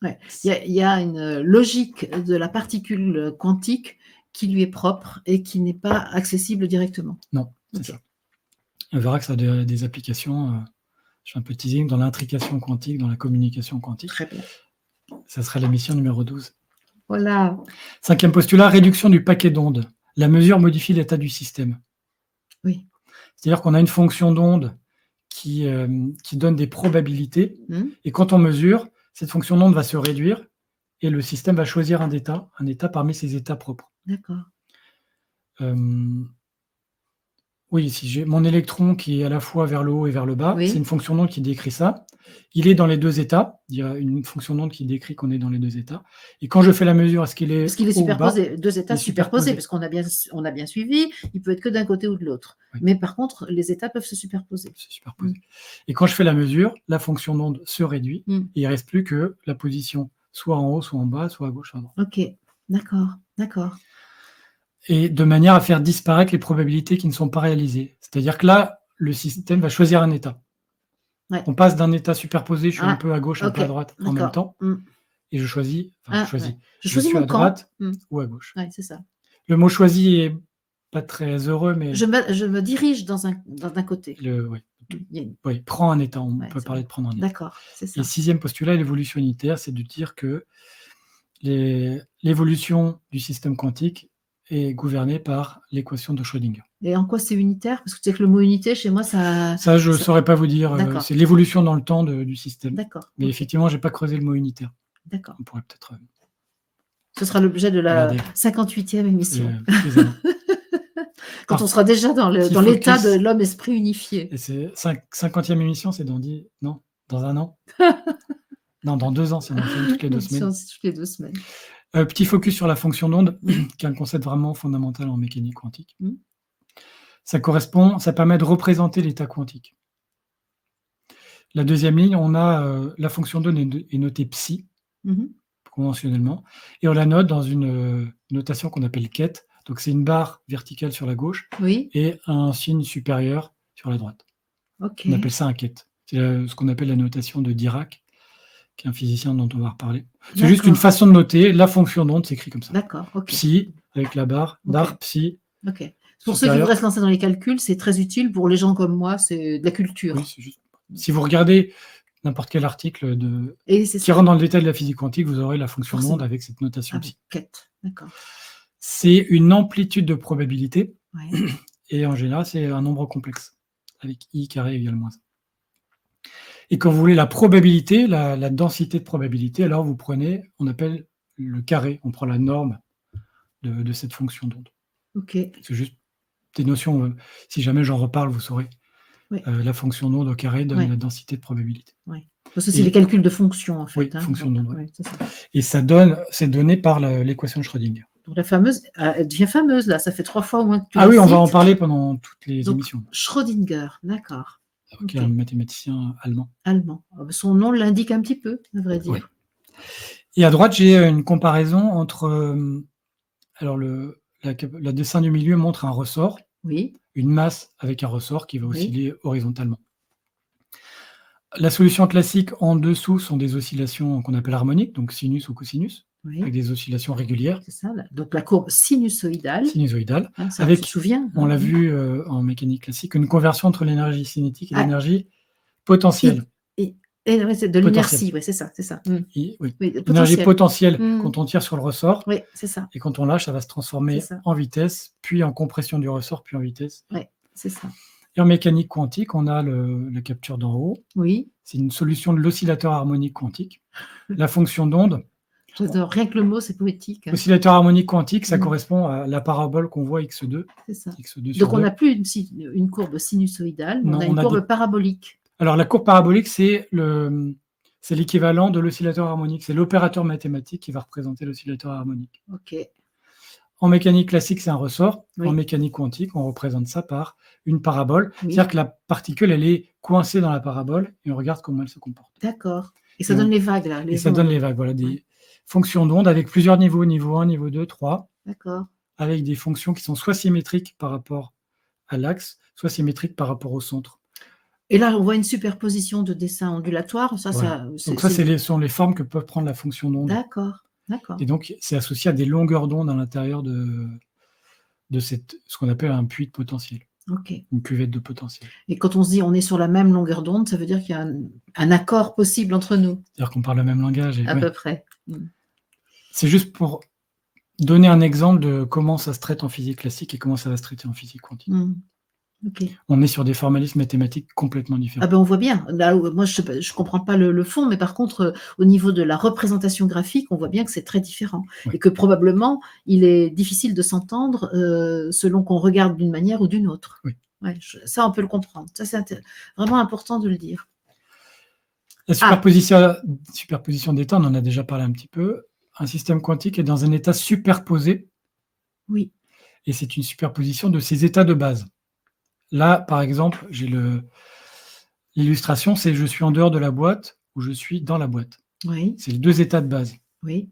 Ouais. Il y a une logique de la particule quantique qui lui est propre et qui n'est pas accessible directement. Non, c'est OK. ça. On verra que ça a des applications, je fais un peu de teasing, dans l'intrication quantique, dans la communication quantique. Très bien. Ça sera l'émission numéro 12. Voilà. 5e postulat, réduction du paquet d'ondes. La mesure modifie l'état du système. Oui. C'est-à-dire qu'on a une fonction d'onde qui donne des probabilités, et quand on mesure, cette fonction d'onde va se réduire et le système va choisir un état parmi ses états propres. D'accord. Oui, si j'ai mon électron qui est à la fois vers le haut et vers le bas, Oui. c'est une fonction d'onde qui décrit ça. Il est dans les 2 états. Il y a une fonction d'onde qui décrit qu'on est dans les 2 états. Et quand je fais la mesure, est-ce qu'il est Parce qu'il est haut ou bas? superposé, 2 états Il est superposé. superposés, parce qu'on a bien suivi, il peut être que d'un côté ou de l'autre. Oui. Mais par contre, les états peuvent se superposer. C'est superposé. Et quand je fais la mesure, la fonction d'onde se réduit et il ne reste plus que la position soit en haut, soit en bas, soit à gauche, soit à droite. OK. D'accord, d'accord. et de manière à faire disparaître les probabilités qui ne sont pas réalisées. C'est-à-dire que là, le système va choisir un état. Ouais. On passe d'un état superposé, je suis un peu à gauche, un peu à droite en même temps, et je choisis, je suis à droite ou à gauche. Ouais, c'est ça. Le mot choisi est pas très heureux, mais... Je me dirige d'un côté. Oui, prends un état, on peut parler de prendre un état. D'accord, c'est ça. Et 6e postulat, l'évolution unitaire, c'est de dire que l'évolution du système quantique est gouvernée par l'équation de Schrödinger. Et en quoi c'est unitaire? Parce que tu sais que le mot unité, chez moi, ça... Ça, je ne saurais pas vous dire. C'est l'évolution dans le temps du système. D'accord. Mais effectivement, je n'ai pas creusé le mot unitaire. D'accord. On pourrait peut-être... Ce sera l'objet de la 58e émission. Quand on sera déjà dans l'état de l'homme esprit unifié. Et c'est 50e émission, c'est dans un an. Non, dans 2 ans, c'est toutes les 2 semaines. Toutes les 2 semaines. Petit focus sur la fonction d'onde, qui est un concept vraiment fondamental en mécanique quantique. Ça permet de représenter l'état quantique. La 2e ligne, on a la fonction d'onde est notée psi, conventionnellement, et on la note dans une notation qu'on appelle ket. Donc c'est une barre verticale sur la gauche et un signe supérieur sur la droite. On appelle ça un ket. C'est ce qu'on appelle la notation de Dirac, qui est un physicien dont on va reparler. C'est juste une façon de noter. La fonction d'onde s'écrit comme ça. D'accord, ok. Psi, avec la barre, psi. Ok. Pour ceux qui voudraient se lancer dans les calculs, c'est très utile. Pour les gens comme moi, c'est de la culture. Oui, c'est juste. Si vous regardez n'importe quel article qui rentre dans le détail de la physique quantique, vous aurez la fonction d'onde avec cette notation psi. D'accord. C'est une amplitude de probabilité, et en général, c'est un nombre complexe, avec i carré égale moins 1. Et quand vous voulez la probabilité, la densité de probabilité, alors vous prenez, on appelle le carré, on prend la norme de cette fonction d'onde. C'est juste des notions, si jamais j'en reparle, vous saurez. La fonction d'onde au carré donne la densité de probabilité. Parce que c'est les calculs de fonctions, en fait. Oui, fonction d'onde. Et c'est donné par l'équation de Schrödinger. Donc la fameuse, elle devient fameuse, là, ça fait 3 fois au moins que tu Ah oui, on va en parler pendant toutes les émissions. Schrödinger, d'accord. Qui est un mathématicien allemand. Son nom l'indique un petit peu, à vrai dire. Oui. Et à droite, j'ai une comparaison entre... alors, le dessin du milieu montre un ressort, une masse avec un ressort qui va osciller horizontalement. La solution classique en dessous sont des oscillations qu'on appelle harmoniques, donc sinus ou cosinus, avec des oscillations régulières. C'est ça, donc la courbe sinusoïdale. Sinusoïdale. Ça, avec, on se souvient. On l'a vu en mécanique classique, une conversion entre l'énergie cinétique et l'énergie potentielle. De l'inertie, c'est ça. L'énergie potentielle quand on tire sur le ressort. Oui, c'est ça. Et quand on lâche, ça va se transformer en vitesse, puis en compression du ressort, puis en vitesse. Oui, c'est ça. Et en mécanique quantique, on a la capture d'en haut. Oui. C'est une solution de l'oscillateur harmonique quantique. La fonction d'onde. J'adore, rien que le mot, c'est poétique. L'oscillateur harmonique quantique, ça correspond à la parabole qu'on voit x2. C'est ça. X2 donc on n'a plus une courbe sinusoïdale, mais on a une courbe parabolique. Alors la courbe parabolique, c'est l'équivalent de l'oscillateur harmonique. C'est l'opérateur mathématique qui va représenter l'oscillateur harmonique. En mécanique classique, c'est un ressort. En mécanique quantique, on représente ça par une parabole. C'est-à-dire que la particule, elle est coincée dans la parabole et on regarde comment elle se comporte. D'accord. Et ça donne les vagues, là. Ça donne les vagues, voilà, des fonctions d'onde avec plusieurs niveaux, niveau 1, niveau 2, 3. D'accord. Avec des fonctions qui sont soit symétriques par rapport à l'axe, soit symétriques par rapport au centre. Et là, on voit une superposition de dessins ondulatoires. Donc ça, sont les formes que peuvent prendre la fonction d'onde. D'accord. Et donc, c'est associé à des longueurs d'onde à l'intérieur de ce qu'on appelle un puits de potentiel. Une cuvette de potentiel. Et quand on se dit on est sur la même longueur d'onde, ça veut dire qu'il y a un accord possible entre nous. C'est-à-dire qu'on parle le même langage. À peu près. C'est juste pour donner un exemple de comment ça se traite en physique classique et comment ça va se traiter en physique quantique. On est sur des formalismes mathématiques complètement différents. Ah ben on voit bien. Là, moi, je ne comprends pas le fond, mais par contre, au niveau de la représentation graphique, on voit bien que c'est très différent. Et que probablement, il est difficile de s'entendre selon qu'on regarde d'une manière ou d'une autre. Ça, on peut le comprendre. Ça, c'est vraiment important de le dire. La superposition d'états, on en a déjà parlé un petit peu. Un système quantique est dans un état superposé. Oui. Et c'est une superposition de ses états de base. Là, par exemple, j'ai l'illustration, c'est je suis en dehors de la boîte ou je suis dans la boîte. Oui. C'est les 2 états de base. Oui.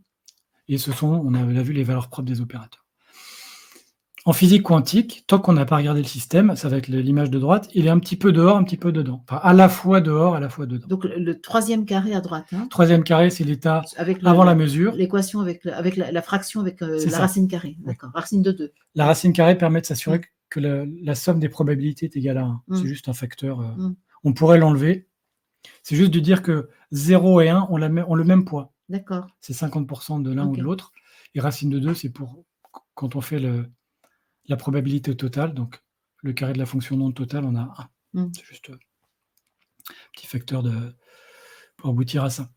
Et on a vu les valeurs propres des opérateurs. En physique quantique, tant qu'on n'a pas regardé le système, ça va être l'image de droite, il est un petit peu dehors, un petit peu dedans. Enfin, à la fois dehors, à la fois dedans. Donc le troisième carré à droite. Hein, troisième carré, c'est l'état avec avant la mesure. L'équation avec la fraction avec la racine carrée. D'accord, racine de 2. La racine carrée permet de s'assurer que la somme des probabilités est égale à 1. C'est juste un facteur. On pourrait l'enlever. C'est juste de dire que 0 et 1 ont le même poids. D'accord. C'est 50% de l'un ou de l'autre. Et racine de 2, c'est pour quand on fait la probabilité totale. Donc, le carré de la fonction non totale, on a 1. C'est juste un petit facteur pour aboutir à ça.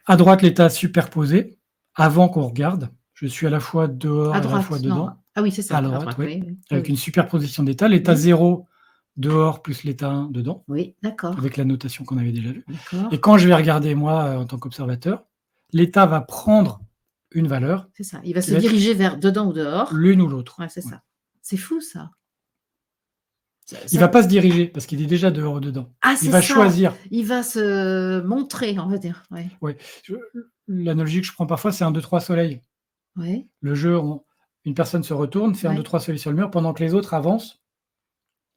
À droite, l'état superposé. Avant qu'on regarde, je suis à la fois dehors et à la fois dedans. Ah oui, c'est ça. À droite, oui. Avec une superposition d'états. L'état 0 dehors plus l'état 1 dedans. Oui, d'accord. Avec la notation qu'on avait déjà vue. Et quand je vais regarder, moi, en tant qu'observateur, l'état va prendre une valeur. C'est ça. Il va se diriger vers dedans ou dehors. L'une ou l'autre. Ouais, c'est ça. C'est fou, ça. Il ne va pas se diriger parce qu'il est déjà dehors ou dedans. Ah, il va choisir. Il va se montrer, on va dire. Oui. L'analogie que je prends parfois, c'est 1, 2, 3 soleil. Oui. Le jeu, une personne se retourne, fait 1, 2, 3 soleil sur le mur pendant que les autres avancent.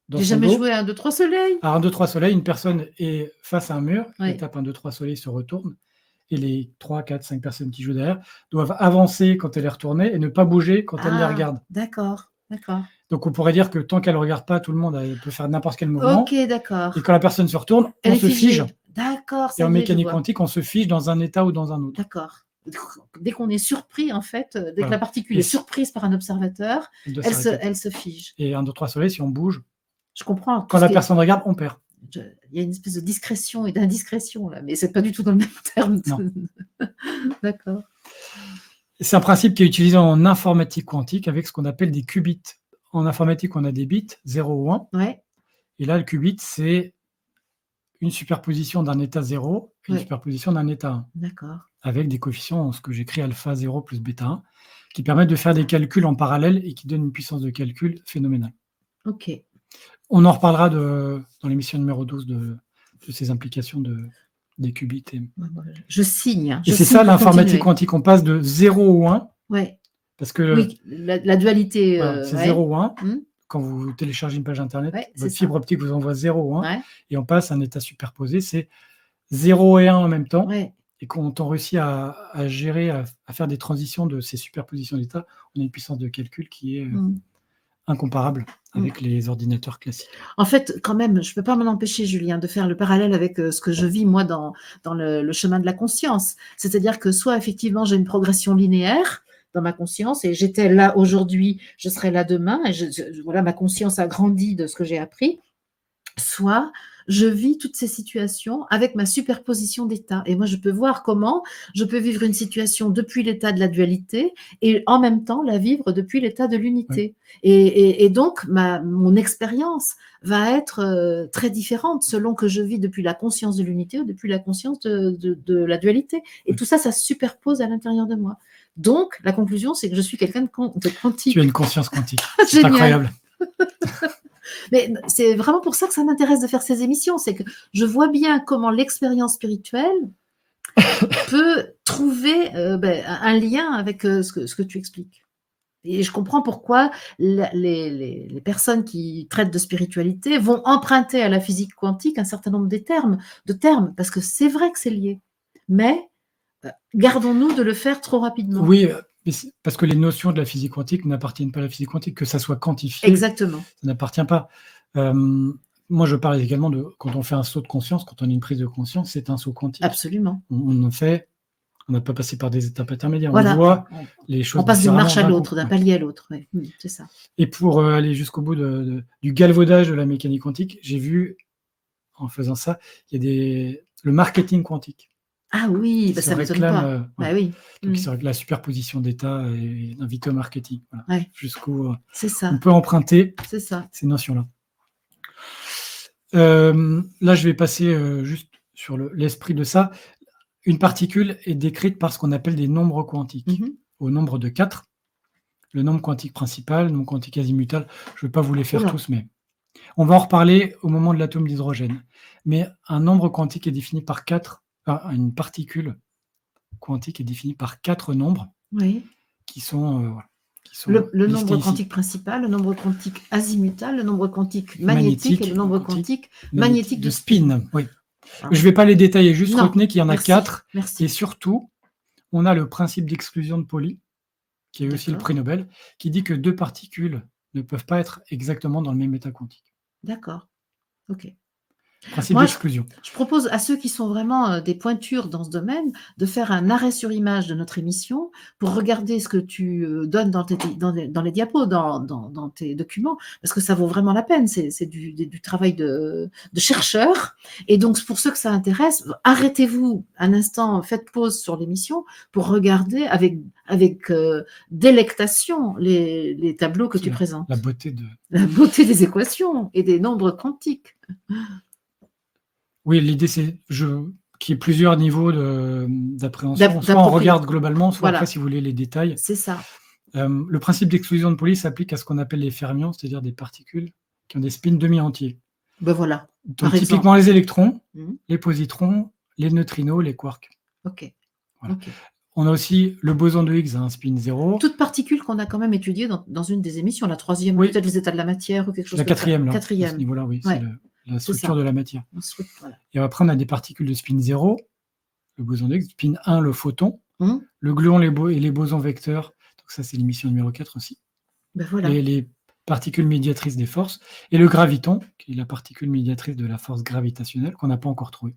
J'ai jamais joué à 1, 2, 3 soleil. À 1, 2, 3 soleil, une personne est face à un mur, elle tape 1, 2, 3 soleil, se retourne. Et les 3, 4, 5 personnes qui jouent derrière doivent avancer quand elle est retournée et ne pas bouger quand elle les regarde. D'accord, d'accord. Donc, on pourrait dire que tant qu'elle ne regarde pas, tout le monde peut faire n'importe quel mouvement. Ok, d'accord. Et quand la personne se retourne, on se fige. D'accord. Et en mécanique quantique, on se fige dans un état ou dans un autre. D'accord. Dès qu'on est surpris, en fait, dès que la particule est surprise par un observateur, elle se fige. Et 1, 2, 3 soleil, si on bouge, je comprends. Quand la personne regarde, on perd. Il y a une espèce de discrétion et d'indiscrétion, là, mais ce n'est pas du tout dans le même terme. D'accord. C'est un principe qui est utilisé en informatique quantique avec ce qu'on appelle des qubits. En informatique, on a des bits, 0 ou 1. Ouais. Et là, le qubit, c'est une superposition d'un état 0 et une superposition d'un état 1. D'accord. Avec des coefficients, ce que j'écris alpha 0 plus bêta 1, qui permettent de faire des calculs en parallèle et qui donnent une puissance de calcul phénoménale. OK. On en reparlera dans l'émission numéro 12 de ces implications des qubits. Je signe. Et c'est ça l'informatique quantique, on passe de 0 ou 1. Ouais. Parce que oui, la dualité. Voilà, c'est 0 ou 1. Quand vous téléchargez une page internet, votre fibre optique vous envoie 0 ou 1. Et on passe à un état superposé, c'est 0 et 1 en même temps. Et quand on réussit à gérer, à faire des transitions de ces superpositions d'états, on a une puissance de calcul qui est incomparable avec les ordinateurs classiques. En fait, quand même, je ne peux pas m'en empêcher, Julien, de faire le parallèle avec ce que je vis, moi, dans le chemin de la conscience. C'est-à-dire que soit, effectivement, j'ai une progression linéaire dans ma conscience, et j'étais là aujourd'hui, je serai là demain, et voilà, ma conscience a grandi de ce que j'ai appris, soit je vis toutes ces situations avec ma superposition d'états. Et moi, je peux voir comment je peux vivre une situation depuis l'état de la dualité et en même temps la vivre depuis l'état de l'unité. Oui. Et donc, mon expérience va être très différente selon que je vis depuis la conscience de l'unité ou depuis la conscience de la dualité. Et tout ça, ça se superpose à l'intérieur de moi. Donc, la conclusion, c'est que je suis quelqu'un de quantique. Tu as une conscience quantique. C'est incroyable. Mais c'est vraiment pour ça que ça m'intéresse de faire ces émissions, c'est que je vois bien comment l'expérience spirituelle peut trouver un lien avec ce que tu expliques. Et je comprends pourquoi les personnes qui traitent de spiritualité vont emprunter à la physique quantique un certain nombre de termes, parce que c'est vrai que c'est lié. Mais gardons-nous de le faire trop rapidement. Oui, parce que les notions de la physique quantique n'appartiennent pas à la physique quantique, que ça soit quantifié. Exactement. Ça n'appartient pas. Moi, je parle également de quand on fait un saut de conscience, quand on a une prise de conscience, c'est un saut quantique. Absolument. On n'a pas passé par des étapes intermédiaires. Voilà. On voit les choses. On passe d'une marche à l'autre, d'un palier à l'autre. Ouais. C'est ça. Et pour aller jusqu'au bout du galvaudage de la mécanique quantique, j'ai vu, en faisant ça, il y a le marketing quantique. Ah oui, ça ne m'étonne pas. Bah oui. Donc, c'est la superposition d'états et d'inviter au marketing. Voilà. Jusqu'où c'est ça. On peut emprunter ces notions-là. Là, je vais passer juste sur l'esprit de ça. Une particule est décrite par ce qu'on appelle des nombres quantiques, au nombre de 4. Le nombre quantique principal, le nombre quantique azimutal, je ne vais pas vous les faire tous, mais on va en reparler au moment de l'atome d'hydrogène. Mais un nombre quantique est défini par 4. Une particule quantique est définie par 4 nombres qui sont qui sont Le listés nombre ici. quantique principal, le nombre quantique azimutal, le nombre quantique magnétique et le nombre quantique magnétique de spin. Oui. Ah. Je ne vais pas les détailler, juste Non, retenez qu'il y en a merci, 4. merci. Et surtout, on a le principe d'exclusion de Pauli, qui est aussi le prix Nobel, qui dit que 2 particules ne peuvent pas être exactement dans le même état quantique. D'accord, ok. Principe d'exclusion. Je propose à ceux qui sont vraiment des pointures dans ce domaine de faire un arrêt sur image de notre émission pour regarder ce que tu donnes dans les diapos, dans tes documents, parce que ça vaut vraiment la peine. C'est du travail de chercheur. Et donc, pour ceux que ça intéresse, arrêtez-vous un instant, faites pause sur l'émission pour regarder avec délectation les tableaux que tu présentes. La beauté des équations et des nombres quantiques. Oui, l'idée, c'est qu'il y ait plusieurs niveaux d'appréhension. Soit on regarde globalement, soit après, si vous voulez les détails. C'est ça. Le principe d'exclusion de Pauli s'applique à ce qu'on appelle les fermions, c'est-à-dire des particules qui ont des spins demi-entiers. Ben voilà. Donc, typiquement les électrons, les positrons, les neutrinos, les quarks. Ok. Voilà. Okay. On a aussi le boson de Higgs, un spin 0. Toute particule qu'on a quand même étudiée dans une des émissions, la 3e, peut-être les états de la matière ou quelque chose comme ça. La 4e, là. 4e. À ce niveau-là, oui. Ouais. C'est la structure de la matière. Voilà. Et après, on a des particules de spin 0, le boson de Higgs, spin 1, le photon, le gluon et les bosons vecteurs. Donc ça, c'est l'émission numéro 4 aussi. Ben voilà. Les particules médiatrices des forces. Et le graviton, qui est la particule médiatrice de la force gravitationnelle, qu'on n'a pas encore trouvé.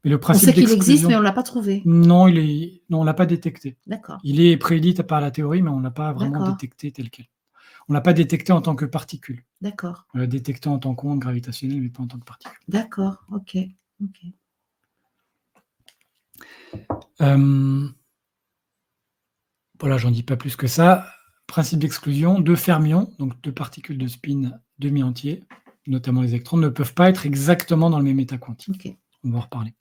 Mais le principe on sait qu'il existe, mais on ne l'a pas trouvé. Non, on ne l'a pas détecté. D'accord. Il est prédit par la théorie, mais on ne l'a pas vraiment détecté tel quel. On ne l'a pas détecté en tant que particule. D'accord. On l'a détecté en tant qu'onde gravitationnelle, mais pas en tant que particule. D'accord, ok. Voilà, j'en dis pas plus que ça. Principe d'exclusion, 2 fermions, donc 2 particules de spin demi-entiers, notamment les électrons, ne peuvent pas être exactement dans le même état quantique. Okay. On va en reparler.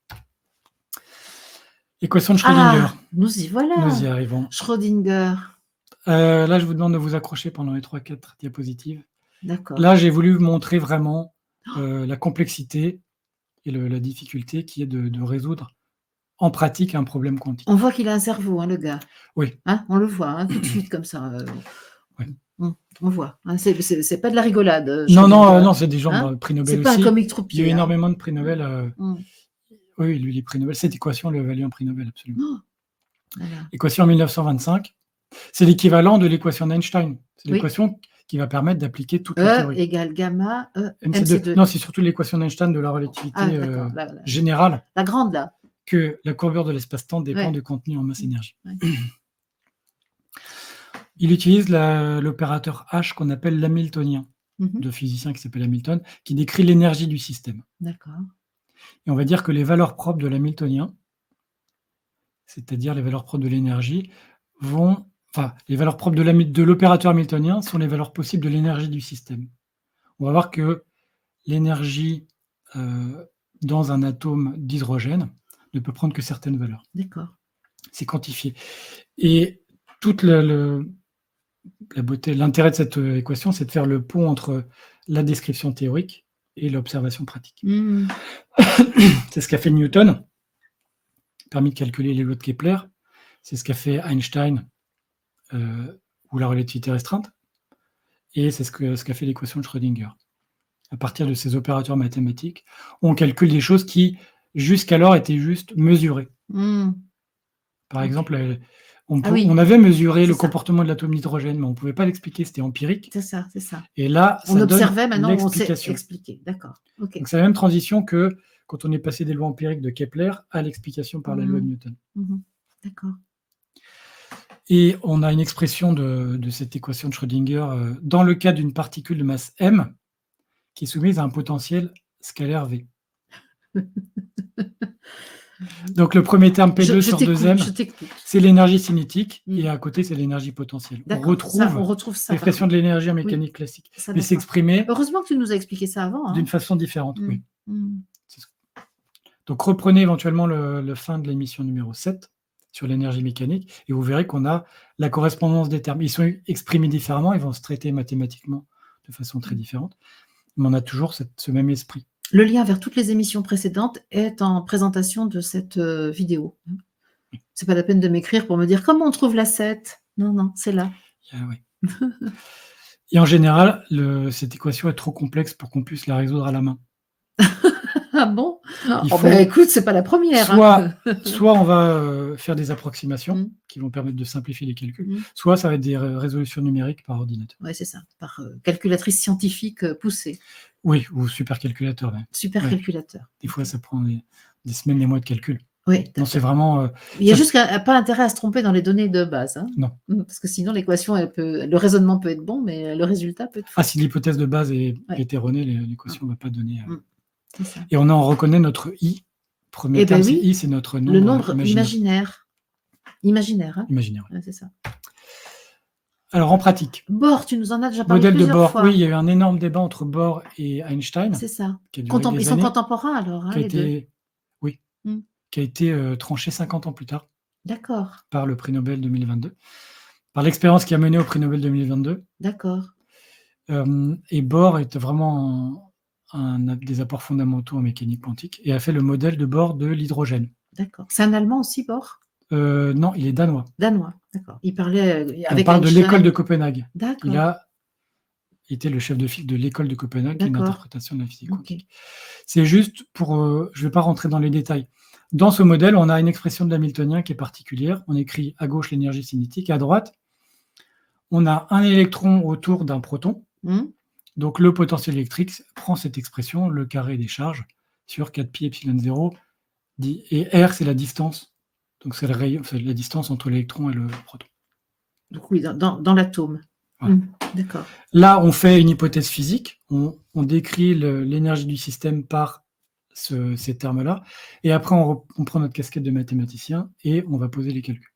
Équation de Schrödinger. Nous y voilà. Nous y arrivons. Schrödinger. Là, je vous demande de vous accrocher pendant les 3-4 diapositives. D'accord. Là, j'ai voulu montrer vraiment la complexité et la difficulté qui est de résoudre en pratique un problème quantique. On voit qu'il a un cerveau, le gars. Oui. On le voit, tout de suite, comme ça. On voit. C'est pas de la rigolade. Non, c'est des gens prix Nobel aussi. C'est pas un comique troupier. Il y a eu énormément de prix Nobel. Oui, lui, les prix Nobel, cette équation lui a valu un prix Nobel, absolument. Voilà. Équation en 1925, c'est l'équivalent de l'équation d'Einstein. C'est l'équation qui va permettre d'appliquer toute la théorie. E égale gamma, MC2. Non, c'est surtout l'équation d'Einstein de la relativité générale. La grande, là. Que la courbure de l'espace-temps dépend du contenu en masse-énergie. Il utilise l'opérateur H qu'on appelle l'hamiltonien, de physicien qui s'appelle Hamilton, qui décrit l'énergie du système. D'accord. Et on va dire que les valeurs propres de l'hamiltonien, c'est-à-dire les valeurs propres de l'énergie, les valeurs propres de l'opérateur hamiltonien sont les valeurs possibles de l'énergie du système. On va voir que l'énergie dans un atome d'hydrogène ne peut prendre que certaines valeurs. D'accord. C'est quantifié. Et toute la beauté, l'intérêt de cette équation, c'est de faire le pont entre la description théorique et l'observation pratique. C'est ce qu'a fait Newton, permis de calculer les lois de Kepler. C'est ce qu'a fait Einstein, ou la relativité restreinte. Et c'est ce qu'a fait l'équation de Schrödinger. À partir de ces opérateurs mathématiques, on calcule des choses qui, jusqu'alors, étaient juste mesurées. Par exemple, on avait mesuré le comportement de l'atome d'hydrogène, mais on ne pouvait pas l'expliquer, c'était empirique. C'est ça. Et là, on observait, maintenant on sait expliquer. D'accord. Okay. Donc c'est la même transition que quand on est passé des lois empiriques de Kepler à l'explication par la loi de Newton. D'accord. Et on a une expression de cette équation de Schrödinger dans le cas d'une particule de masse m qui est soumise à un potentiel scalaire V. Donc le premier terme P2 sur 2m, c'est l'énergie cinétique, et à côté c'est l'énergie potentielle. On retrouve l'expression de l'énergie en mécanique classique. Mais c'est exprimé. Heureusement que tu nous as expliqué ça avant. D'une façon différente, oui. Donc reprenez éventuellement le fin de l'émission numéro 7 sur l'énergie mécanique, et vous verrez qu'on a la correspondance des termes. Ils sont exprimés différemment, ils vont se traiter mathématiquement de façon très différente, mais on a toujours ce même esprit. Le lien vers toutes les émissions précédentes est en présentation de cette vidéo. C'est pas la peine de m'écrire pour me dire comment on trouve la 7. Non, c'est là. Ouais. Et en général, cette équation est trop complexe pour qu'on puisse la résoudre à la main. Ah bon? Écoute, c'est pas la première. Soit on va faire des approximations qui vont permettre de simplifier les calculs, soit ça va être des résolutions numériques par ordinateur. Oui, c'est ça, par calculatrice scientifique poussée. Oui, ou supercalculateur. Ouais. Supercalculateur. Des fois, ça prend des semaines, des mois de calcul. Oui, non, c'est vraiment. Il n'y a juste pas intérêt à se tromper dans les données de base. Non. Parce que sinon, l'équation, le raisonnement peut être bon, mais le résultat peut être faux. Si l'hypothèse de base est erronée, l'équation ne va pas donner. C'est ça. Et on en reconnaît notre I. Premier terme, c'est I, c'est notre nombre. Le nombre imaginaire. Imaginaire. Imaginaire. Ouais, c'est ça. Alors, en pratique. Bohr, tu nous en as déjà parlé Modèle plusieurs de Bohr, fois. Oui, il y a eu un énorme débat entre Bohr et Einstein. C'est ça. Ils sont contemporains alors, les deux. Oui, qui a été tranché 50 ans plus tard. D'accord. Par le prix Nobel 2022. Par l'expérience qui a mené au prix Nobel 2022. D'accord. Et Bohr est vraiment un des apports fondamentaux en mécanique quantique et a fait le modèle de Bohr de l'hydrogène. D'accord. C'est un Allemand aussi, Bohr? Non, il est danois. Danois, d'accord. Il parlait avec On parle de l'école de Copenhague. D'accord. Il a été le chef de file de l'école de Copenhague, qui est une interprétation de la physique quantique. C'est juste pour... je ne vais pas rentrer dans les détails. Dans ce modèle, on a une expression de l'hamiltonien qui est particulière. On écrit à gauche l'énergie cinétique et à droite, on a un électron autour d'un proton. Donc, le potentiel électrique prend cette expression, le carré des charges, sur 4pi epsilon 0. Et R, c'est la distance. Donc, c'est la distance entre l'électron et le proton. Donc, oui, dans l'atome. Voilà. D'accord. Là, on fait une hypothèse physique. On décrit l'énergie du système par ces termes-là. Et après, on prend notre casquette de mathématicien et on va poser les calculs.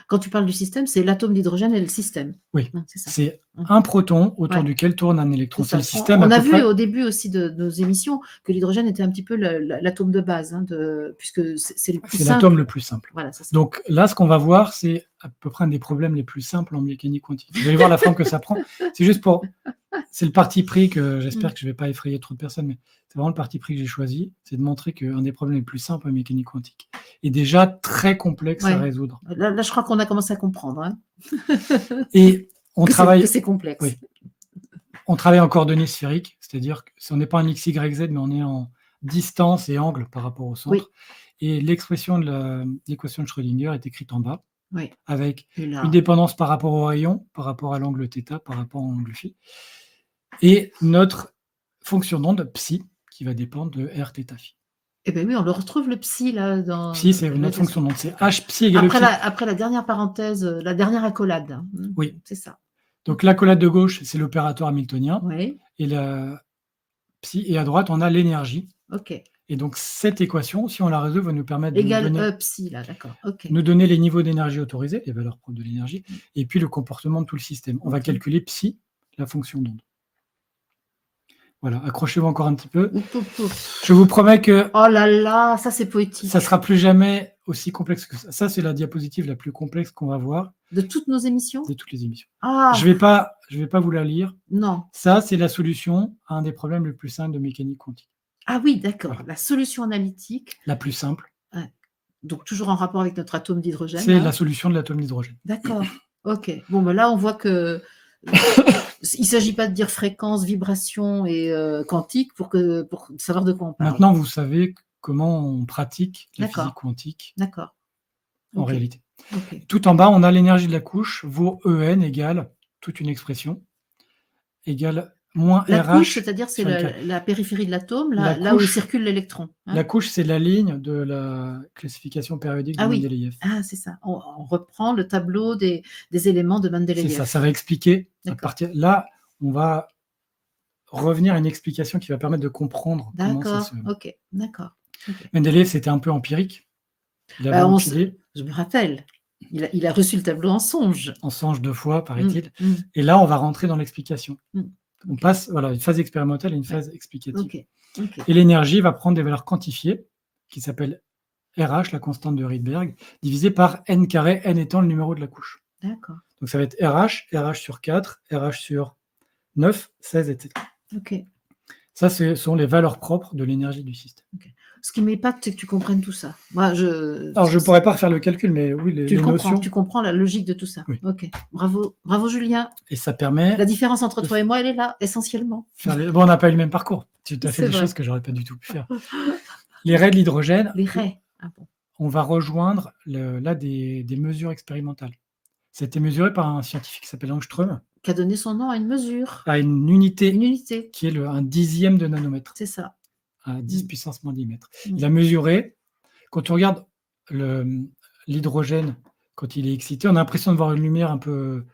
Quand tu parles du système, c'est l'atome d'hydrogène et le système. Oui, c'est un proton autour duquel tourne un électron. C'est le système. On a vu au début aussi de nos émissions que l'hydrogène était un petit peu l'atome de base, puisque c'est le plus simple. C'est l'atome le plus simple. Voilà, c'est ça. Donc là, ce qu'on va voir, c'est à peu près un des problèmes les plus simples en mécanique quantique. Vous allez voir la forme que ça prend. C'est juste pour... C'est le parti pris que j'espère que je ne vais pas effrayer trop de personnes, mais c'est vraiment le parti pris que j'ai choisi, c'est de montrer qu'un des problèmes les plus simples en mécanique quantique est déjà très complexe à résoudre. Là, je crois qu'on a commencé à comprendre. Et on travaille... Que c'est complexe. Oui. On travaille en coordonnées sphériques, c'est-à-dire que on n'est pas en x, y, z, mais on est en distance et angle par rapport au centre. Et l'expression de l'équation de Schrödinger est écrite en bas, avec une dépendance par rapport au rayon, par rapport à l'angle θ, par rapport à l'angle φ. Et notre fonction d'onde, psi, qui va dépendre de r θ phi. Eh bien oui, on le retrouve le psi là dans. Psi, c'est notre fonction d'onde, c'est h psi égale psi. Après la dernière parenthèse, la dernière accolade. Oui. C'est ça. Donc l'accolade de gauche, c'est l'opérateur hamiltonien. Oui. Et la psi, et à droite, on a l'énergie. Ok. Et donc cette équation, si on la résout, va nous permettre de nous donner, psi là, d'accord. Okay. Nous donner les niveaux d'énergie autorisés, les valeurs propres de l'énergie, et puis le comportement de tout le système. On va calculer psi, la fonction d'onde. Voilà, accrochez-vous encore un petit peu. Je vous promets que... Oh là là, ça c'est poétique. Ça ne sera plus jamais aussi complexe que ça. Ça, c'est la diapositive la plus complexe qu'on va voir. De toutes nos émissions? De toutes les émissions. Ah. Je vais pas vous la lire. Non. Ça, c'est la solution à un des problèmes les plus simples de mécanique quantique. Ah oui, d'accord. Voilà. La solution analytique. La plus simple. Ouais. Donc, toujours en rapport avec notre atome d'hydrogène. C'est la solution de l'atome d'hydrogène. D'accord. Ok. Bon, ben là, on voit que... Il ne s'agit pas de dire fréquence, vibration et quantique pour savoir de quoi on parle. Maintenant, vous savez comment on pratique la physique quantique en réalité. Tout en bas, on a l'énergie de la couche, vaut En égale toute une expression, égale moins la RH. La couche, c'est-à-dire c'est la périphérie de l'atome, là où circule l'électron. La couche, c'est la ligne de la classification périodique de Mendeleïev. Ah, c'est ça. On reprend le tableau des éléments de Mendeleïev. C'est ça, ça va expliquer. Là, on va revenir à une explication qui va permettre de comprendre comment ça se... D'accord. Mendeleïev, c'était un peu empirique. Il avait je me rappelle. Il a reçu le tableau en songe. En songe 2 fois, paraît-il. Et là, on va rentrer dans l'explication. On passe une phase expérimentale et une phase explicative. Et l'énergie va prendre des valeurs quantifiées, qui s'appellent RH, la constante de Rydberg, divisée par n carré, n étant le numéro de la couche. D'accord. Donc ça va être RH sur 4, RH sur 9, 16, etc. Ok. Ça, ce sont les valeurs propres de l'énergie du système. Ce qui m'épate, c'est que tu comprennes tout ça. Moi, Alors, je ne pourrais pas refaire le calcul, mais oui, les notions. Tu comprends la logique de tout ça. Oui. Ok, bravo, bravo Julien. Et ça permet. La différence entre toi et moi, elle est là, essentiellement. Bon, on n'a pas eu le même parcours. Tu as fait des choses que j'aurais pas du tout pu faire. Les raies de l'hydrogène. Les raies. Ah bon. On va rejoindre là des mesures expérimentales. Ça a été mesuré par un scientifique qui s'appelle Ångström. Qui a donné son nom à une mesure. À une unité. Une unité. Qui est un dixième de nanomètre. C'est ça. À 10 puissance moins 10 mètres. Il a mesuré, quand on regarde l'hydrogène, quand il est excité, on a l'impression de voir une lumière un peu,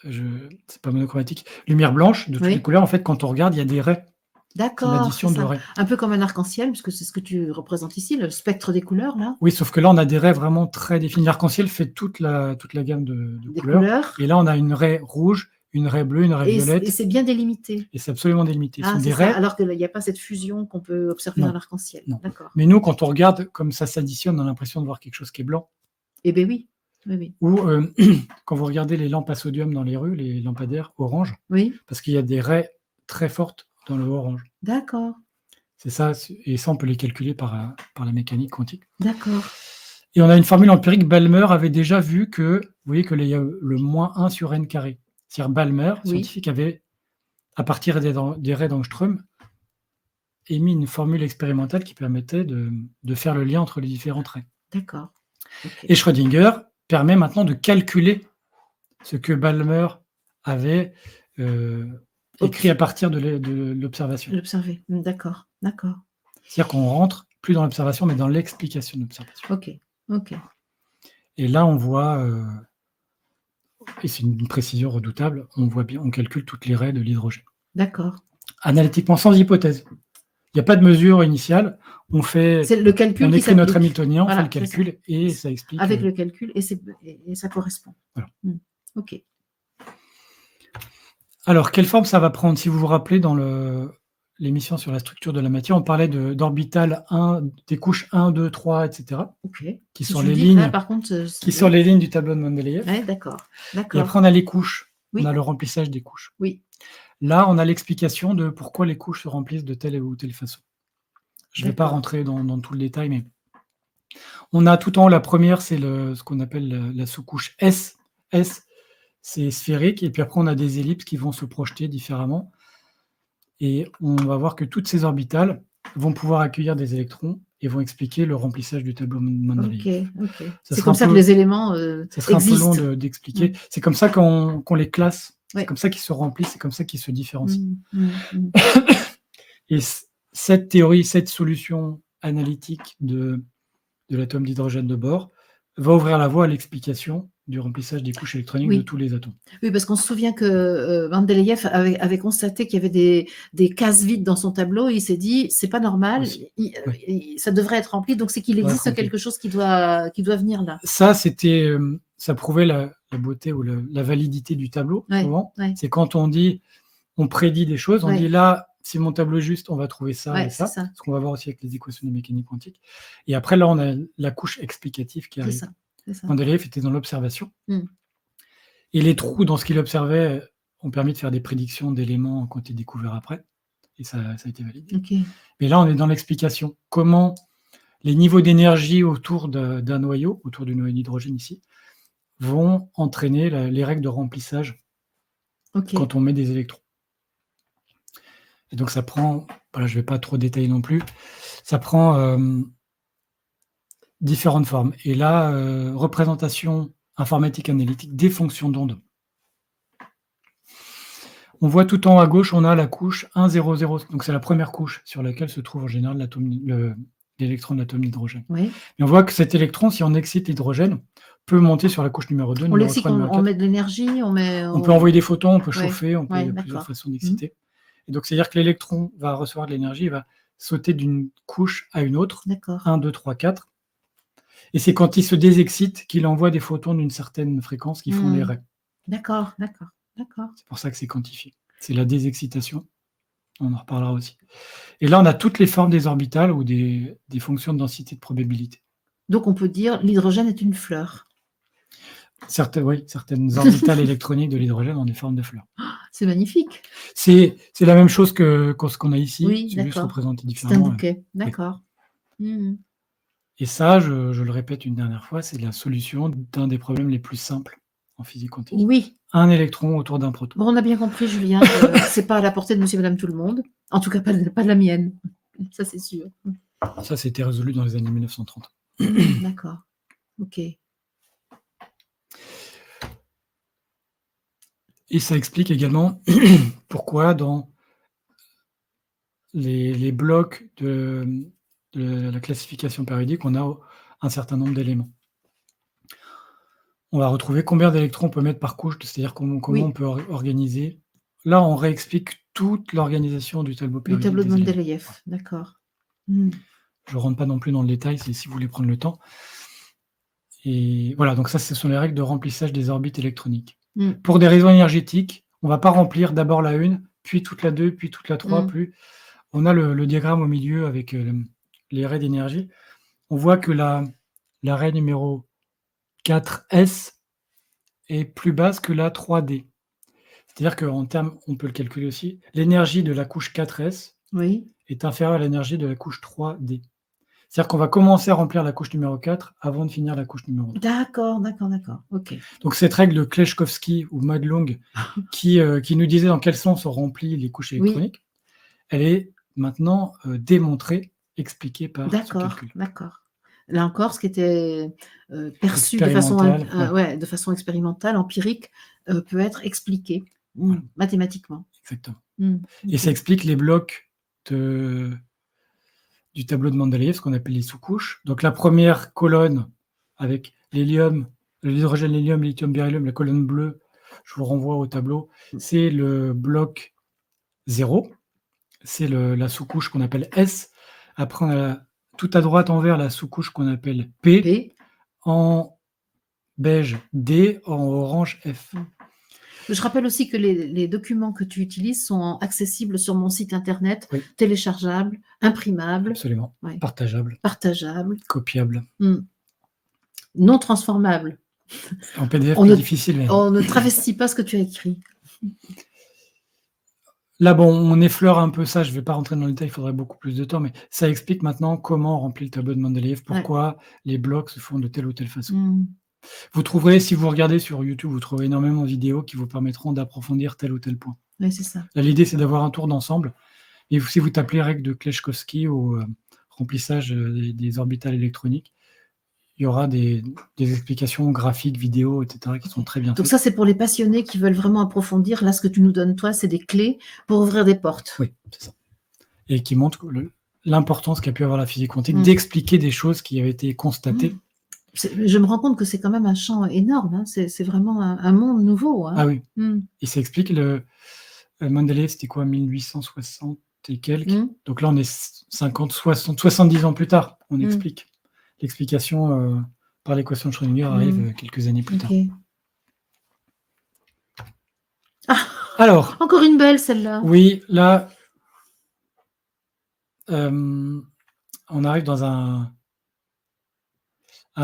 c'est pas monochromatique, lumière blanche de toutes les couleurs. En fait, quand on regarde, il y a des raies. D'accord. L'addition de raies. Un peu comme un arc-en-ciel, puisque c'est ce que tu représentes ici, le spectre des couleurs, là. Oui, sauf que là, on a des raies vraiment très définies. L'arc-en-ciel fait toute la gamme de couleurs. Et là, on a une raie rouge, une raie bleue, une raie violette. Et c'est bien délimité. Et c'est absolument délimité. Ah, c'est ça, alors qu'il n'y a pas cette fusion qu'on peut observer dans l'arc-en-ciel. D'accord. Mais nous, quand on regarde, comme ça s'additionne, on a l'impression de voir quelque chose qui est blanc. Eh bien oui. Oui. Ou quand vous regardez les lampes à sodium dans les rues, les lampadaires orange, parce qu'il y a des raies très fortes dans le orange. D'accord. C'est ça, et ça, on peut les calculer par la mécanique quantique. D'accord. Et on a une formule empirique. Balmer avait déjà vu que, vous voyez que il y a le moins 1 sur n carré. C'est-à-dire Balmer, scientifique, avait, à partir des raies d'Ångström, émis une formule expérimentale qui permettait de faire le lien entre les différentes raies. D'accord. Et Schrödinger permet maintenant de calculer ce que Balmer avait écrit à partir de l'observation. L'observer, d'accord, d'accord. C'est-à-dire qu'on rentre plus dans l'observation, mais dans l'explication de l'observation. Ok. Et là, on voit, et c'est une précision redoutable, on voit bien, on calcule toutes les raies de l'hydrogène. D'accord. Analytiquement, sans hypothèse. Il n'y a pas de mesure initiale. On fait, le calcul on écrit notre Hamiltonien, on fait le calcul et ça explique. Avec le calcul et ça correspond. Voilà. Ok. Alors, quelle forme ça va prendre? Si vous vous rappelez, dans l'émission sur la structure de la matière, on parlait d'orbital 1, des couches 1, 2, 3, etc. Qui sont les lignes, qui sont les lignes du tableau de Mendeleïev. Ouais, d'accord. Et après, on a les couches. On a le remplissage des couches. Oui. Là, on a l'explication de pourquoi les couches se remplissent de telle ou telle façon. Je ne vais pas rentrer dans tout le détail, mais on a tout en haut, la première, c'est ce qu'on appelle la sous-couche S. S, c'est sphérique, et puis après, on a des ellipses qui vont se projeter différemment. Et on va voir que toutes ces orbitales vont pouvoir accueillir des électrons et vont expliquer le remplissage du tableau Mendeleïev. Ok. C'est comme ça que les éléments ça sera existent. un peu long d'expliquer. C'est comme ça qu'on les classe. C'est comme ça qu'ils se remplissent, c'est comme ça qu'ils se différencient. Et cette théorie, cette solution analytique de l'atome d'hydrogène de Bohr va ouvrir la voie à l'explication du remplissage des couches électroniques de tous les atomes. Oui, parce qu'on se souvient que Mendeleïev avait constaté qu'il y avait des cases vides dans son tableau, et il s'est dit, c'est pas normal, ça devrait être rempli, donc c'est qu'il existe quelque chose qui doit venir là. Ça, ça prouvait la beauté ou la validité du tableau, souvent. C'est quand on prédit des choses, on dit là, si mon tableau est juste, on va trouver ça et ça. Ce qu'on va voir aussi avec les équations de mécanique quantique. Et après, là, on a la couche explicative qui arrive. Mendeleïev était dans l'observation. Et les trous dans ce qu'il observait ont permis de faire des prédictions d'éléments qui ont été découverts après. Et ça a été validé. Mais là, on est dans l'explication. Comment les niveaux d'énergie autour d'un noyau, autour du noyau d'hydrogène ici, vont entraîner les règles de remplissage quand on met des électrons. Et donc ça prend, voilà, je ne vais pas trop détailler non plus, ça prend différentes formes. Et là, représentation informatique analytique des fonctions d'onde. On voit tout en haut à gauche, on a la couche 1, 0, 0. Donc c'est la première couche sur laquelle se trouve en général l'électron de l'atome d'hydrogène. Et on voit que cet électron, si on excite l'hydrogène, peut monter sur la couche numéro 2, numéro 3, numéro 4. On met de l'énergie, on peut envoyer des photons, on peut chauffer, il y a plusieurs façons d'exciter. Et donc, c'est-à-dire que l'électron va recevoir de l'énergie, il va sauter d'une couche à une autre, 1, 2, 3, 4. Et c'est quand il se désexcite qu'il envoie des photons d'une certaine fréquence qui font les raies. D'accord. C'est pour ça que c'est quantifié. C'est la désexcitation. On en reparlera aussi. Et là, on a toutes les formes des orbitales ou des fonctions de densité de probabilité. Donc, on peut dire l'hydrogène est une fleur. Certaines orbitales électroniques de l'hydrogène ont des formes de fleurs. C'est magnifique. C'est la même chose que ce qu'on a ici, Oui, c'est juste d'accord. représenté C'est un différemment. bouquet, d'accord. Mmh. Et ça, je le répète une dernière fois, c'est la solution d'un des problèmes les plus simples en physique quantique. Oui. Un électron autour d'un proton. Bon, on a bien compris, Julien, que c'est pas à la portée de monsieur et madame tout le monde. En tout cas, pas de la mienne. Ça, c'est sûr. Ça, c'était résolu dans les années 1930. D'accord. OK. Et ça explique également pourquoi dans les blocs de la classification périodique, on a un certain nombre d'éléments. On va retrouver combien d'électrons on peut mettre par couche, c'est-à-dire comment Oui. on peut organiser. Là, on réexplique toute l'organisation du tableau Du périodique tableau de des éléments. Mendeleïev, d'accord. Mmh. Je ne rentre pas non plus dans le détail, si vous voulez prendre le temps. Et voilà, donc ça, ce sont les règles de remplissage des orbites électroniques. Mmh. Pour des raisons énergétiques, on ne va pas remplir d'abord la 1, puis toute la 2, puis toute la 3, puis on a le diagramme au milieu avec les raies d'énergie. On voit que la raie numéro 4S est plus basse que la 3D. C'est-à-dire qu'en termes, on peut le calculer aussi, l'énergie de la couche 4S est inférieure à l'énergie de la couche 3D. C'est-à-dire qu'on va commencer à remplir la couche numéro 4 avant de finir la couche numéro 3. D'accord. OK. Donc cette règle de Kleshkovsky ou Modlong qui nous disait dans quel sens on remplit les couches électroniques, elle est maintenant démontrée, expliquée par ce calcul. D'accord. Là encore, ce qui était perçu de façon expérimentale, empirique, peut être expliqué mathématiquement. Exactement. Okay. Et ça explique les blocs du tableau de Mendeleïev, ce qu'on appelle les sous-couches. Donc la première colonne avec l'hélium, l'hydrogène, l'hélium, lithium, beryllium, la colonne bleue, je vous renvoie au tableau, c'est le bloc 0, c'est la sous-couche qu'on appelle S. Après, on a tout à droite en vert la sous-couche qu'on appelle P, en beige D, en orange F. Je rappelle aussi que les documents que tu utilises sont accessibles sur mon site internet, téléchargeables, imprimables. Absolument. Partageables. Copiables. Non transformables. En PDF, plus difficile. Mais... On ne travestit pas ce que tu as écrit. Là, bon, on effleure un peu ça, je ne vais pas rentrer dans le détail, il faudrait beaucoup plus de temps, mais ça explique maintenant comment on remplit le tableau de Mendeleïev, pourquoi les blocs se font de telle ou telle façon. Vous trouverez, si vous regardez sur YouTube, vous trouverez énormément de vidéos qui vous permettront d'approfondir tel ou tel point. Oui, c'est ça. Là, l'idée, c'est d'avoir un tour d'ensemble. Et si vous tapez règle de Kleshkovsky ou remplissage des orbitales électroniques, il y aura des explications graphiques, vidéos, etc., qui sont très bien faites. Donc ça, c'est pour les passionnés qui veulent vraiment approfondir. Là, ce que tu nous donnes, toi, c'est des clés pour ouvrir des portes. Oui, c'est ça. Et qui montrent l'importance qu'a pu avoir la physique quantique d'expliquer des choses qui avaient été constatées. Je me rends compte que c'est quand même un champ énorme. Hein. C'est vraiment un monde nouveau. Hein. Ah oui. Et ça explique Mendeleïev, c'était quoi, 1860 et quelques. Donc là, on est 50, 60, 70 ans plus tard. On explique. L'explication par l'équation de Schrödinger arrive quelques années plus tard. Alors, encore une belle, celle-là. Oui, là, on arrive dans un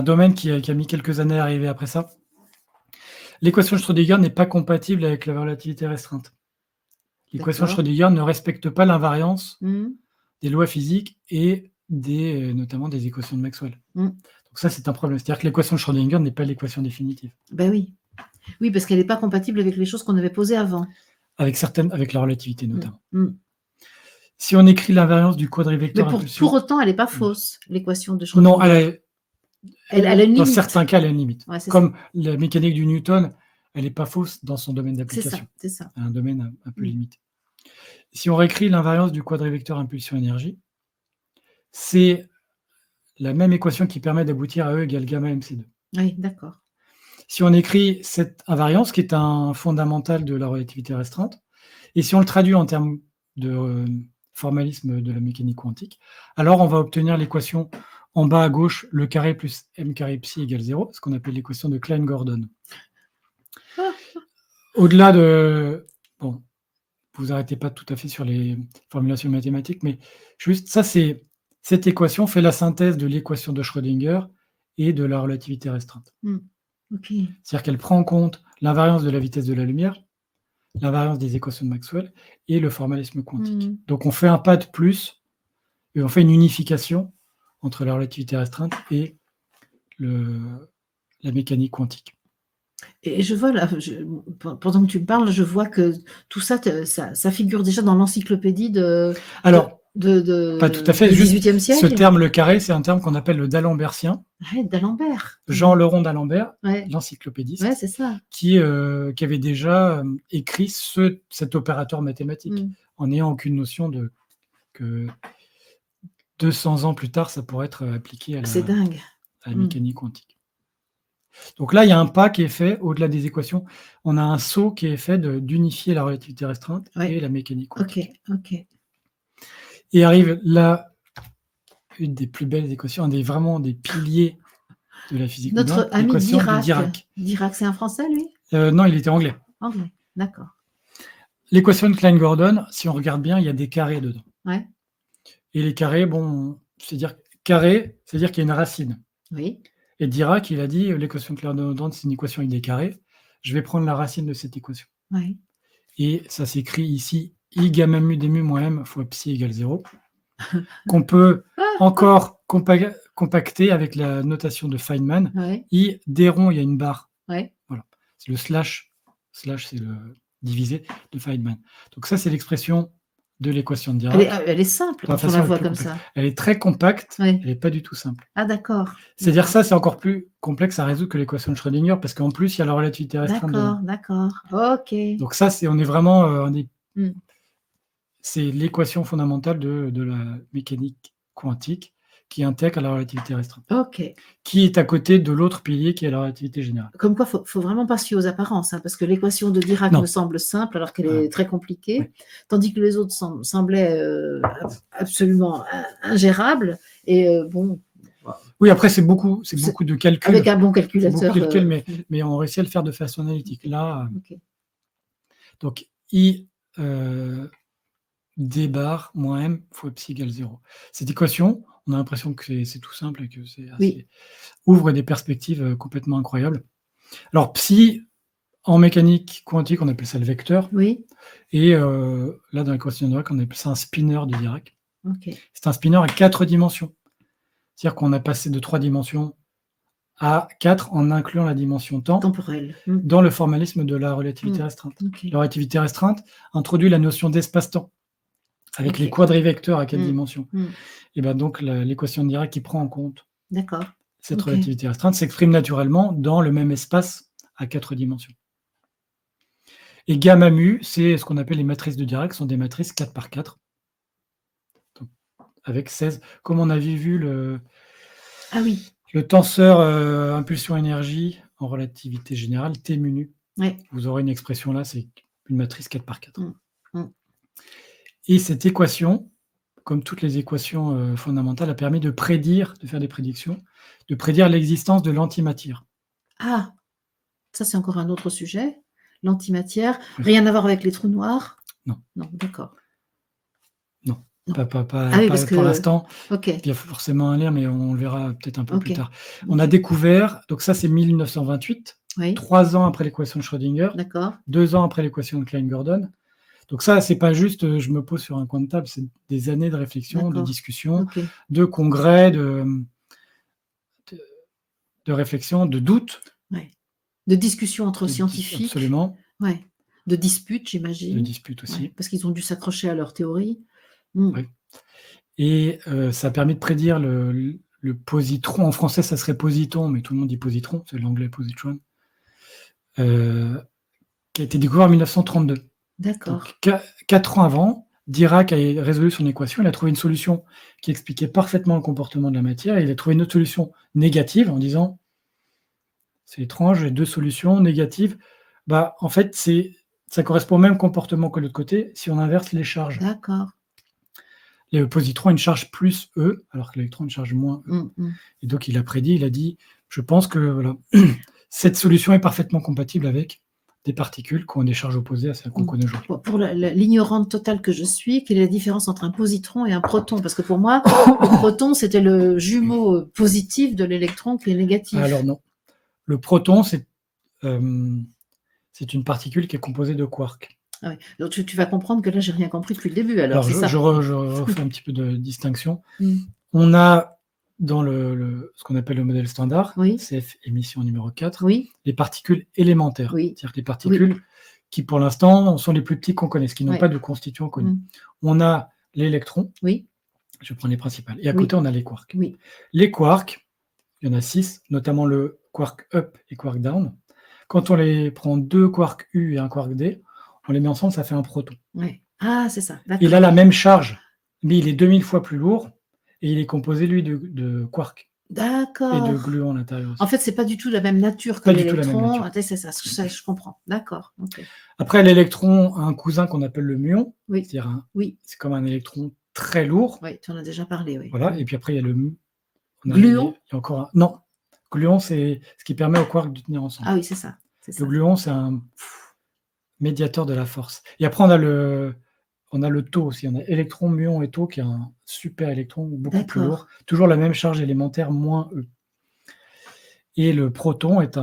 domaine qui a mis quelques années à arriver après ça. L'équation de Schrödinger n'est pas compatible avec la relativité restreinte. L'équation de Schrödinger ne respecte pas l'invariance des lois physiques et notamment des équations de Maxwell. Donc ça, c'est un problème. C'est-à-dire que l'équation de Schrödinger n'est pas l'équation définitive. Ben oui. Oui, parce qu'elle n'est pas compatible avec les choses qu'on avait posées avant. Avec la relativité, notamment. Si on écrit l'invariance du quadrivecteur impulsion... pour autant, elle n'est pas fausse, l'équation de Schrödinger. Non, elle a une limite. Dans certains cas, elle a une limite. Ouais, comme la mécanique du Newton, elle n'est pas fausse dans son domaine d'application. C'est ça. Elle a un domaine un peu limité. Si on réécrit l'invariance du quadrivecteur impulsion-énergie, c'est la même équation qui permet d'aboutir à E égale gamma MC2. Oui, d'accord. Si on écrit cette invariance, qui est un fondamental de la relativité restreinte, et si on le traduit en termes de formalisme de la mécanique quantique, alors on va obtenir l'équation en bas à gauche, le carré plus m carré psi égale 0, ce qu'on appelle l'équation de Klein-Gordon. Au-delà de... Bon, vous n'arrêtez pas tout à fait sur les formulations mathématiques, mais juste, cette équation fait la synthèse de l'équation de Schrödinger et de la relativité restreinte. Okay. C'est-à-dire qu'elle prend en compte l'invariance de la vitesse de la lumière, l'invariance des équations de Maxwell et le formalisme quantique. Donc on fait un pas de plus et on fait une unification entre la relativité restreinte et la mécanique quantique. Et je vois là, pendant que tu me parles, je vois que tout ça, ça figure déjà dans l'encyclopédie Alors, pas tout à fait. du Juste, XVIIIe siècle. ce terme, le carré, c'est un terme qu'on appelle le d'Alembertien. Ouais, d'Alembert. Jean Leron d'Alembert, Ouais. l'encyclopédiste, Ouais, c'est ça. qui avait déjà écrit cet opérateur mathématique, en n'ayant aucune notion que 200 ans plus tard, ça pourrait être appliqué à la mécanique quantique. Donc là, il y a un pas qui est fait au-delà des équations. On a un saut qui est fait d'unifier la relativité restreinte et la mécanique quantique. Ok. Et arrive là une des plus belles équations, vraiment des piliers de la physique moderne, notre ami l'équation de Dirac. Dirac, c'est un Français, lui? Non, il était anglais. Anglais, d'accord. L'équation de Klein-Gordon, si on regarde bien, il y a des carrés dedans. Ouais. Et les carrés, carré, c'est-à-dire qu'il y a une racine. Oui. Et Dirac, il a dit, l'équation de Klein-Gordon, c'est une équation avec des carrés. Je vais prendre la racine de cette équation. Oui. Et ça s'écrit ici, I gamma mu d mu moins m fois psi égale 0, qu'on peut encore compacter avec la notation de Feynman. Ouais. I, d rond, il y a une barre. Ouais. Voilà. C'est le slash, c'est le divisé de Feynman. Donc ça, c'est l'expression de l'équation de Dirac. Elle est simple quand on la voit comme ça. Elle est très compacte, ouais. Elle n'est pas du tout simple. Ah d'accord. C'est-à-dire ça, c'est encore plus complexe à résoudre que l'équation de Schrödinger, parce qu'en plus, il y a la relativité restreinte. D'accord. Ok. Donc ça, on est vraiment... C'est l'équation fondamentale de la mécanique quantique qui intègre la relativité restreinte. Ok. Qui est à côté de l'autre pilier qui est la relativité générale. Comme quoi, faut vraiment pas se fier aux apparences, parce que l'équation de Dirac me semble simple alors qu'elle est très compliquée, tandis que les autres semblaient absolument ingérables. Et bon. Oui, après, c'est beaucoup de calculs. Avec un bon calculateur. Mais on réussit à le faire de façon analytique. Là, donc, I d bar moins m fois psi égale 0. Cette équation, on a l'impression que c'est tout simple et que ouvre des perspectives complètement incroyables. Alors, psi, en mécanique quantique, on appelle ça le vecteur. Oui. Et là, dans l'équation de Dirac, on appelle ça un spinner de Dirac. Okay. C'est un spinner à 4 dimensions. C'est-à-dire qu'on a passé de 3 dimensions à 4 en incluant la dimension temps temporelle dans le formalisme de la relativité restreinte. Okay. La relativité restreinte introduit la notion d'espace-temps avec les quadrivecteurs à 4 dimensions. Et bien donc l'équation de Dirac qui prend en compte cette relativité restreinte s'exprime naturellement dans le même espace à 4 dimensions. Et gamma mu, c'est ce qu'on appelle les matrices de Dirac, sont des matrices 4 par 4. Donc, avec 16. Comme on avait vu le tenseur impulsion-énergie en relativité générale, T mu nu. Vous aurez une expression là, c'est une matrice 4 par 4. Et cette équation, comme toutes les équations fondamentales, a permis de faire des prédictions, de prédire l'existence de l'antimatière. Ah, ça c'est encore un autre sujet. L'antimatière, rien à voir avec les trous noirs? Non. Non, d'accord. Non. Pas pour l'instant. Il y a forcément un lien, mais on le verra peut-être un peu plus tard. On a découvert, donc ça c'est 1928, 3 ans après l'équation de Schrödinger, 2 ans après l'équation de Klein-Gordon. Donc ça, c'est pas juste je me pose sur un coin de table, c'est des années de réflexion, de discussion, de congrès, de réflexion, de doute. De discussion entre scientifiques. Absolument. De disputes, j'imagine. De disputes aussi. Parce qu'ils ont dû s'accrocher à leur théorie. Et ça a permis de prédire le positron. En français, ça serait positron, mais tout le monde dit positron, c'est l'anglais positron, qui a été découvert en 1932. D'accord. 4 ans avant, Dirac a résolu son équation, il a trouvé une solution qui expliquait parfaitement le comportement de la matière, et il a trouvé une autre solution négative en disant c'est étrange, j'ai 2 solutions négatives. En fait, ça correspond au même comportement que l'autre côté si on inverse les charges. D'accord. Le positron a une charge plus E, alors que l'électron a une charge moins E. Et donc, il a prédit, il a dit, je pense que cette solution est parfaitement compatible avec des particules qui ont des charges opposées à celles qu'on connaît aujourd'hui. Pour l'ignorante totale que je suis, quelle est la différence entre un positron et un proton? Parce que pour moi, le proton, c'était le jumeau positif de l'électron qui est négatif. Alors non. Le proton, c'est une particule qui est composée de quarks. Ah ouais. Donc tu vas comprendre que là, j'ai rien compris depuis le début alors, Alors c'est ça? je refais un petit peu de distinction. Mmh. On a dans ce qu'on appelle le modèle standard, Oui, CF émission numéro 4, oui, les particules élémentaires. oui, C'est-à-dire les oui, particules qui, pour l'instant, sont les plus petits qu'on connaisse, qui n'ont pas ouais. de constituants connus. Mmh. On a l'électron, Oui, je prends les principales, et à oui, côté, on a les quarks. oui. Les quarks, il y en a 6, notamment le quark up et quark down. Quand on les prend 2 quarks U et un quark D, on les met ensemble, ça fait un proton. Ouais. Ah, c'est ça, Il a d'accord. la même charge, mais il est 2000 fois plus lourd et il est composé, lui, de quarks et de D'accord. gluons à l'intérieur En aussi. fait, c'est pas du tout la même nature que Pas du tout la même l'électron. nature. Ah, c'est ça, je comprends. D'accord, OK. Après, l'électron a un cousin qu'on appelle le muon, Oui, c'est-à-dire oui, c'est comme un électron très lourd. oui, tu en as déjà parlé, oui. Voilà, Mmh. et puis après, il y a le mu. Il Gluon? y a encore un. Non, gluon, c'est ce qui permet aux quarks de tenir ensemble. Ah oui, c'est ça, c'est Le ça. gluon, c'est un médiateur de la force. Et après, on a le tau aussi. On a électron, muon et tau, qui est un super électron beaucoup plus lourd. D'accord. Toujours la même charge élémentaire, moins E. Et le proton est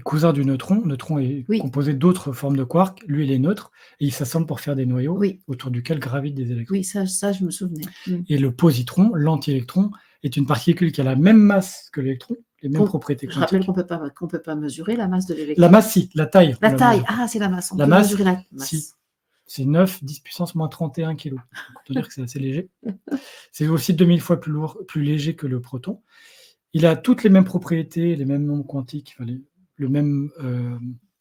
cousin du neutron. Le neutron est Oui, composé d'autres formes de quarks. Lui, il est neutre et ils s'assemblent pour faire des noyaux oui, autour duquel gravitent des électrons. oui, ça je me souvenais. Mmh. Et le positron, l'antiélectron, est une particule qui a la même masse que l'électron, les mêmes Qu'on propriétés Je rappelle quantiques. qu'on peut pas mesurer la masse de La l'électron. masse, si, la taille, on La la taille, mesure pas. ah, c'est la masse, on La peut masse, mesurer la si, masse. c'est 9, 10 puissance moins 31 kg. Donc on peut dire que c'est assez léger. C'est aussi 2000 fois plus lourd, plus léger que le proton. Il a toutes les mêmes propriétés, les mêmes nombres quantiques, enfin, le même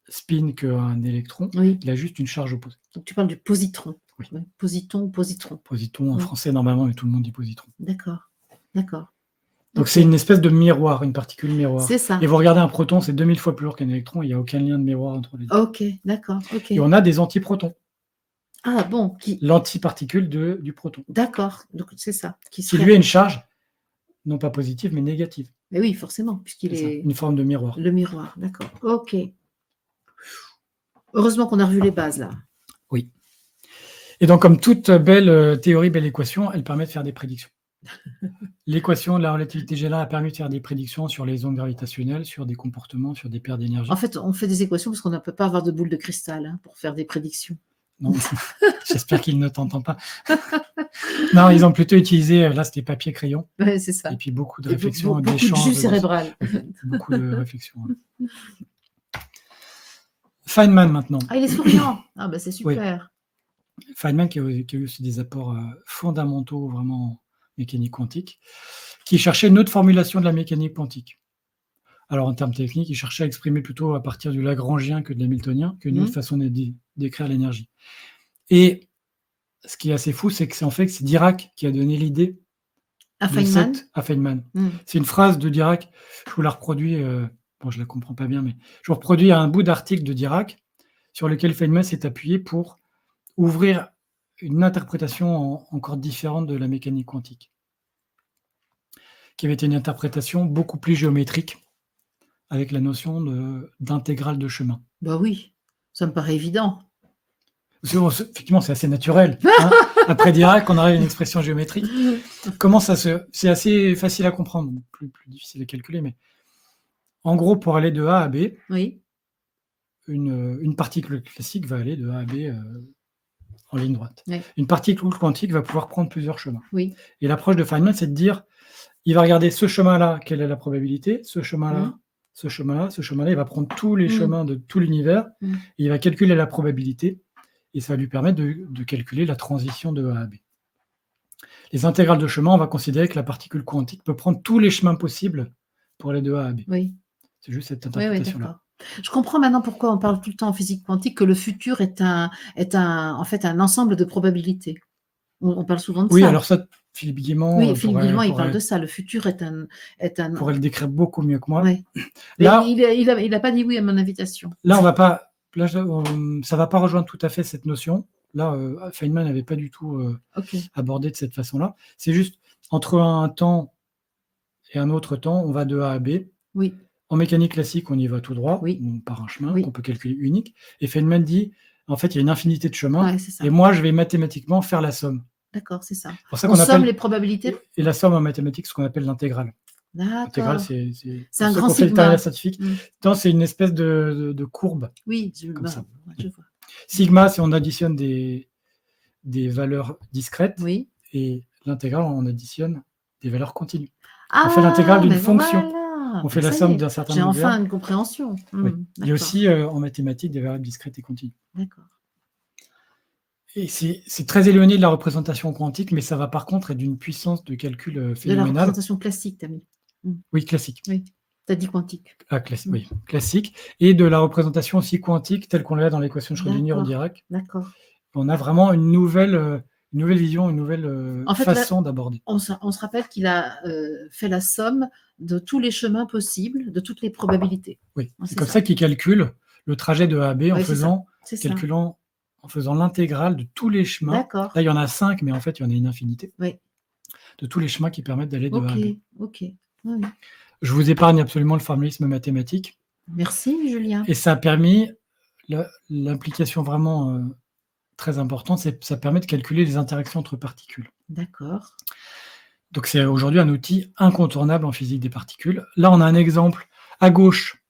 spin qu'un électron. Oui, Il a juste une charge opposée. donc tu parles du positron. Oui. Ouais, positon ou positron. Positron en Oui. français normalement, mais tout le monde dit positron. D'accord, d'accord. Donc OK. c'est une espèce de miroir, une particule miroir. C'est ça. Et vous regardez un proton, c'est 2000 fois plus lourd qu'un électron, il n'y a aucun lien de miroir entre les deux. OK, d'accord, OK. Et on a des antiprotons, Ah bon, l'antiparticule du proton, d'accord, donc c'est ça, qui qui serait lui a une charge, non pas positive, mais négative. mais oui, forcément, puisqu'il C'est ça, est une forme de miroir. le miroir, d'accord. OK. Heureusement qu'on a revu les bases là. Oui. Et donc, comme toute belle théorie, belle équation, elle permet de faire des prédictions. L'équation de la relativité générale a permis de faire des prédictions sur les ondes gravitationnelles, sur des comportements, sur des paires d'énergie. En fait, on fait des équations parce qu'on ne peut pas avoir de boule de cristal, hein, pour faire des prédictions. Non, j'espère qu'il ne t'entend pas. Non, ils ont plutôt utilisé, là, c'était papier, crayon, Ouais, c'est ça. et puis beaucoup de Et réflexions, beaucoup de d'échanges. jus cérébral. Beaucoup de réflexions. Feynman, maintenant. Ah, il est souriant. Ah bah, c'est super. Feynman qui a eu aussi des apports fondamentaux, vraiment en mécanique quantique, qui cherchait une autre formulation de la mécanique quantique. Alors, en termes techniques, il cherchait à exprimer plutôt à partir du Lagrangien que de l'Hamiltonien, qu'une autre façon d'écrire l'énergie. Et ce qui est assez fou, c'est que c'est Dirac qui a donné l'idée À Feynman. à Feynman. C'est une phrase de Dirac, je vous la reproduis, bon, je la comprends pas bien, mais je vous reproduis un bout d'article de Dirac sur lequel Feynman s'est appuyé pour ouvrir une interprétation encore différente de la mécanique quantique, qui avait été une interprétation beaucoup plus géométrique, avec la notion d'intégrale de chemin. Bah oui, ça me paraît évident. Effectivement, c'est assez naturel. Hein. Après Dirac, on arrive à une expression géométrique. C'est assez facile à comprendre, plus difficile à calculer, mais en gros, pour aller de A à B, Oui. une particule classique va aller de A à B en ligne droite. Oui. Une particule quantique va pouvoir prendre plusieurs chemins. Oui. Et l'approche de Feynman, c'est de dire, il va regarder ce chemin-là, quelle est la probabilité, ce chemin-là, ce chemin-là, ce chemin-là, il va prendre tous les chemins de tout l'univers, et il va calculer la probabilité, et ça va lui permettre de calculer la transition de A à B. Les intégrales de chemin, on va considérer que la particule quantique peut prendre tous les chemins possibles pour aller de A à B. Oui. C'est juste cette interprétation-là. Je comprends maintenant pourquoi on parle tout le temps en physique quantique que le futur est en fait un ensemble de probabilités. On parle souvent de ça. Oui, alors ça, Philippe Guillemont, oui, Philippe Guillemont, il parle de ça. Le futur est un. Pourrait le décrire beaucoup mieux que moi. Ouais. Là, il n'a pas dit oui à mon invitation. Là, on va pas. Là, ça va pas rejoindre tout à fait cette notion. Là, Feynman n'avait pas du tout abordé de cette façon-là. C'est juste entre un temps et un autre temps, on va de A à B. Oui. En mécanique classique, on y va tout droit, par un chemin qu'on peut calculer unique. Et Feynman dit, en fait, il y a une infinité de chemins, et moi, je vais mathématiquement faire la somme. D'accord, c'est ça. Pour ça on somme les probabilités. Et la somme en mathématiques, ce qu'on appelle l'intégrale. L'intégrale, c'est un grand sigma. scientifique. C'est une espèce de courbe. Oui, comme ça. Je vois. Sigma, c'est on additionne des valeurs discrètes, Oui. et l'intégrale, on additionne des valeurs continues. On fait l'intégrale d'une mais fonction. voilà. On fait la Ça y somme est, d'un certain j'ai nombre de enfin variables. une compréhension. Oui. Il y a D'accord. aussi en mathématiques des variables discrètes et continues. D'accord. Et c'est très éloigné de la représentation quantique, mais ça va par contre être d'une puissance de calcul De la phénoménale. représentation classique, tu as mis. Oui, classique. Oui, tu as dit quantique. Ah, oui, classique. Et de la représentation aussi quantique, telle qu'on l'a dans l'équation de Schrödinger ou D'accord. Dirac. D'accord. On a vraiment une nouvelle vision, une nouvelle En fait, là, façon d'aborder. on se rappelle qu'il a fait la somme de tous les chemins possibles, de toutes les probabilités. Oui, Ah, c'est comme ça qu'il calcule le trajet de A à B en Oui, faisant l'intégrale de tous les chemins. D'accord. Là, il y en a 5, mais en fait, il y en a une infinité. Oui. De tous les chemins qui permettent d'aller de A à B. Ok. Oui. Je vous épargne absolument le formalisme mathématique. Merci, Julien. Et ça a permis l'implication vraiment très importante, ça permet de calculer les interactions entre particules. D'accord. Donc c'est aujourd'hui un outil incontournable en physique des particules. Là, on a un exemple. À gauche,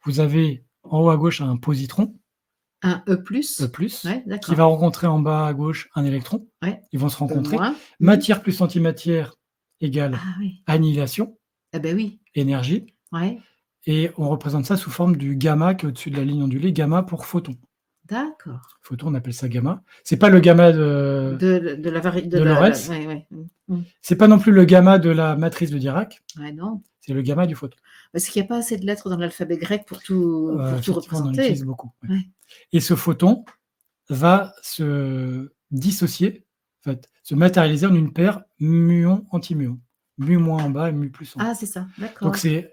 vous avez en haut à gauche un positron. Un E+. Ouais, qui va rencontrer en bas à gauche un électron. Ouais. Ils vont se rencontrer. Matière plus antimatière égale annihilation. Eh ben oui. Énergie. Ouais. Et on représente ça sous forme du gamma qui est au-dessus de la ligne ondulée, gamma pour photon. D'accord. Photon, on appelle ça gamma. C'est pas le gamma de Lorentz. C'est pas non plus le gamma de la matrice de Dirac. Ouais, non. C'est le gamma du photon. Parce qu'il n'y a pas assez de lettres dans l'alphabet grec pour tout représenter. On en utilise beaucoup. Ouais. Et ce photon va se dissocier, en fait, se matérialiser en une paire muon-antimuon. Mu moins en bas et mu plus en haut. Ah, c'est ça, d'accord. Donc c'est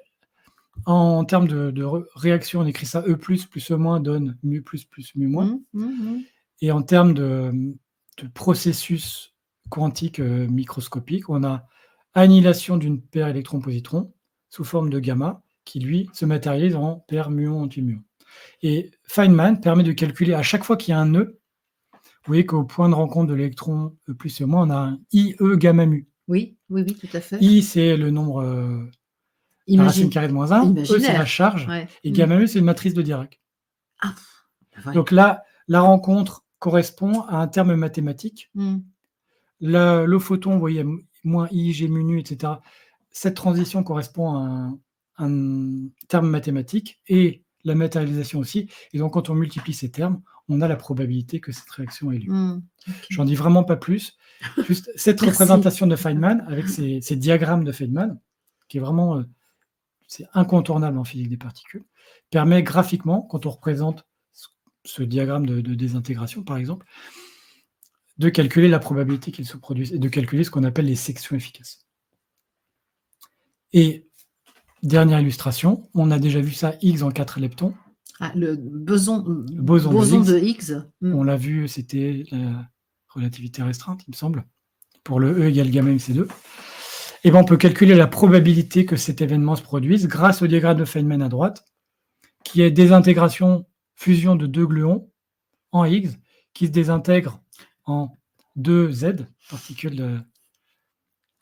en termes de réaction, on écrit ça E+, plus E- donne mu+, plus mu-. Et en termes de processus quantique microscopique, on a annihilation d'une paire électron-positron sous forme de gamma, qui lui se matérialise en paire muon-antimuon. Et Feynman permet de calculer à chaque fois qu'il y a un nœud, vous voyez qu'au point de rencontre de l'électron E+, E-, on a un IE gamma mu. Oui, tout à fait. I, c'est le nombre la racine carrée de -1, E, c'est la charge, et gamma mu, c'est une matrice de Dirac. Ah, donc là, la rencontre correspond à un terme mathématique. Le photon, vous voyez, moins I, G mu nu, etc. Cette transition correspond à un terme mathématique, et la matérialisation aussi. Et donc, quand on multiplie ces termes, on a la probabilité que cette réaction ait lieu. J'en dis vraiment pas plus. Juste cette représentation de Feynman, avec ces diagrammes de Feynman, qui est vraiment c'est incontournable en physique des particules, permet graphiquement, quand on représente ce diagramme de désintégration, par exemple, de calculer la probabilité qu'il se produise et de calculer ce qu'on appelle les sections efficaces. Et dernière illustration, on a déjà vu ça, Higgs en 4 leptons. Ah, le boson de Higgs. On l'a vu, c'était la relativité restreinte, il me semble, pour le E égale gamma MC2. Et bien, on peut calculer la probabilité que cet événement se produise grâce au diagramme de Feynman à droite, qui est désintégration, fusion de deux gluons en Higgs, qui se désintègrent en 2Z, particules de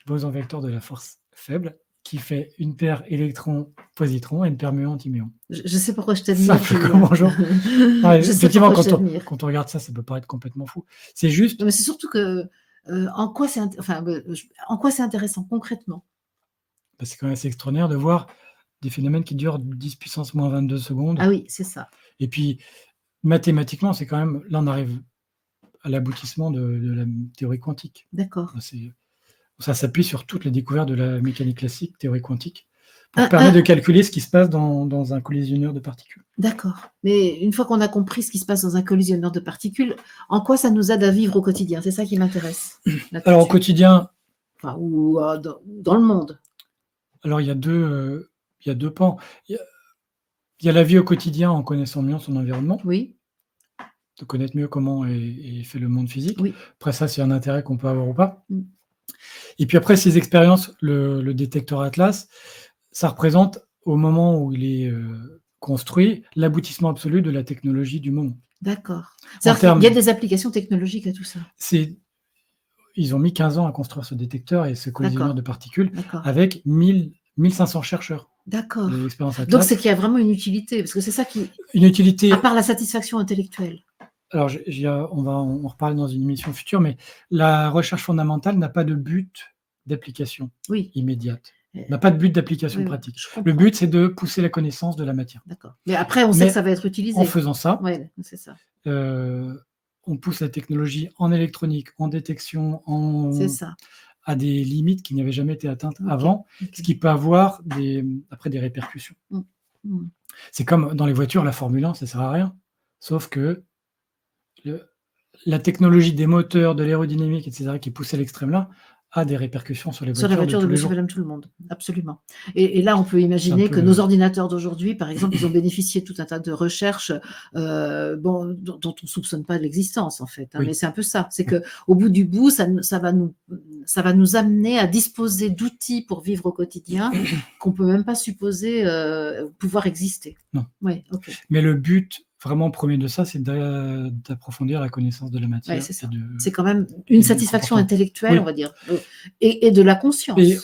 boson vecteur de la force faible, qui fait une paire électron-positron et une paire muon-antimuon. Je sais pourquoi je t'admire. Bonjour. Effectivement, quand on regarde ça, ça peut paraître complètement fou. C'est juste. Mais c'est surtout que en quoi c'est intéressant concrètement? C'est quand même assez extraordinaire de voir des phénomènes qui durent 10 puissance moins 22 secondes. Ah oui, c'est ça. Et puis, mathématiquement, c'est quand même. Là, on arrive à l'aboutissement de la théorie quantique. D'accord. Ça s'appuie sur toutes les découvertes de la mécanique classique, théorie quantique, pour permettre de calculer ce qui se passe dans un collisionneur de particules. D'accord. Mais une fois qu'on a compris ce qui se passe dans un collisionneur de particules, en quoi ça nous aide à vivre au quotidien? C'est ça qui m'intéresse. Alors, au quotidien... ou dans le monde. Alors, il y a deux pans. Il y a la vie au quotidien en connaissant mieux son environnement. Oui. De connaître mieux comment est fait le monde physique. Oui. Après ça, c'est un intérêt qu'on peut avoir ou pas. Et puis après, ces expériences, le détecteur Atlas, ça représente, au moment où il est construit, l'aboutissement absolu de la technologie du moment. D'accord. C'est-à-dire qu'il y a des applications technologiques à tout ça. Ils ont mis 15 ans à construire ce détecteur et ce collisionneur de particules avec 1500 chercheurs. D'accord. Donc c'est qu'il y a vraiment une utilité, parce que c'est ça qui... Une utilité... À part la satisfaction intellectuelle. alors, on reparle dans une émission future, mais la recherche fondamentale n'a pas de but d'application immédiate. N'a pas de but d'application pratique. Le but, c'est de pousser la connaissance de la matière. D'accord. Mais après, on sait que ça va être utilisé. En faisant ça, c'est ça. On pousse la technologie en électronique, en détection, à des limites qui n'avaient jamais été atteintes avant, ce qui peut avoir après des répercussions. C'est comme dans les voitures, la Formule 1, ça ne sert à rien. Sauf que la technologie des moteurs, de l'aérodynamique, etc., qui pousse à l'extrême là, a des répercussions sur les voitures de Monsieur Madame Tout-le-Monde, absolument. Et là, on peut imaginer que nos ordinateurs d'aujourd'hui, par exemple, ils ont bénéficié de tout un tas de recherches dont on ne soupçonne pas l'existence, en fait. Mais c'est un peu ça. C'est qu'au bout du bout, ça va nous amener à disposer d'outils pour vivre au quotidien qu'on ne peut même pas supposer pouvoir exister. Non. Ouais, mais le but vraiment premier de ça, c'est d'approfondir la connaissance de la matière. C'est quand même une satisfaction intellectuelle, on va dire, et de la conscience. Et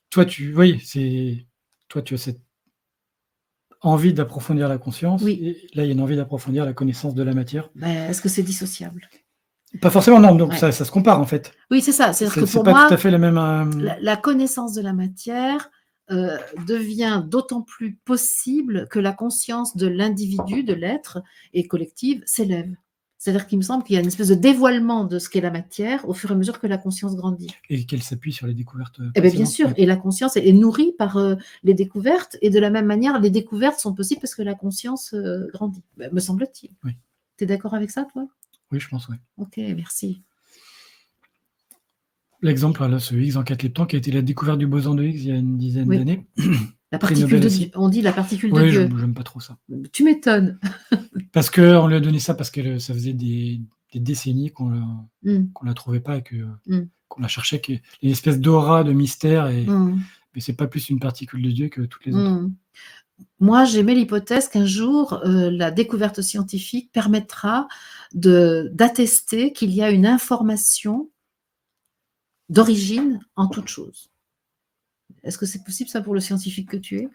toi, tu as cette envie d'approfondir la conscience, et là, il y a une envie d'approfondir la connaissance de la matière. Est-ce que c'est dissociable? Pas forcément, non. Donc ça se compare, en fait. Oui, c'est ça. C'est-à-dire que pour pas moi, tout à fait la même... La connaissance de la matière devient d'autant plus possible que la conscience de l'individu, de l'être et collective s'élève. C'est-à-dire qu'il me semble qu'il y a une espèce de dévoilement de ce qu'est la matière au fur et à mesure que la conscience grandit. Et qu'elle s'appuie sur les découvertes. Bien sûr, et la conscience est nourrie par les découvertes, et de la même manière, les découvertes sont possibles parce que la conscience grandit, me semble-t-il. Oui. Tu es d'accord avec ça, toi? Oui, je pense, oui. Ok, merci. L'exemple, là, ce Higgs en 4 leptons, qui a été la découverte du boson de Higgs il y a une dizaine d'années. La particule de Dieu. On dit la particule de Dieu. Oui, j'aime pas trop ça. Tu m'étonnes. Parce qu'on lui a donné ça parce que ça faisait des décennies qu'on la trouvait pas et qu'on la cherchait, qu'il y ait une espèce d'aura de mystère, mais c'est pas plus une particule de Dieu que toutes les autres. Moi, j'émets l'hypothèse qu'un jour, la découverte scientifique permettra d'attester qu'il y a une information d'origine en toute chose. Est-ce que c'est possible, ça, pour le scientifique que tu es?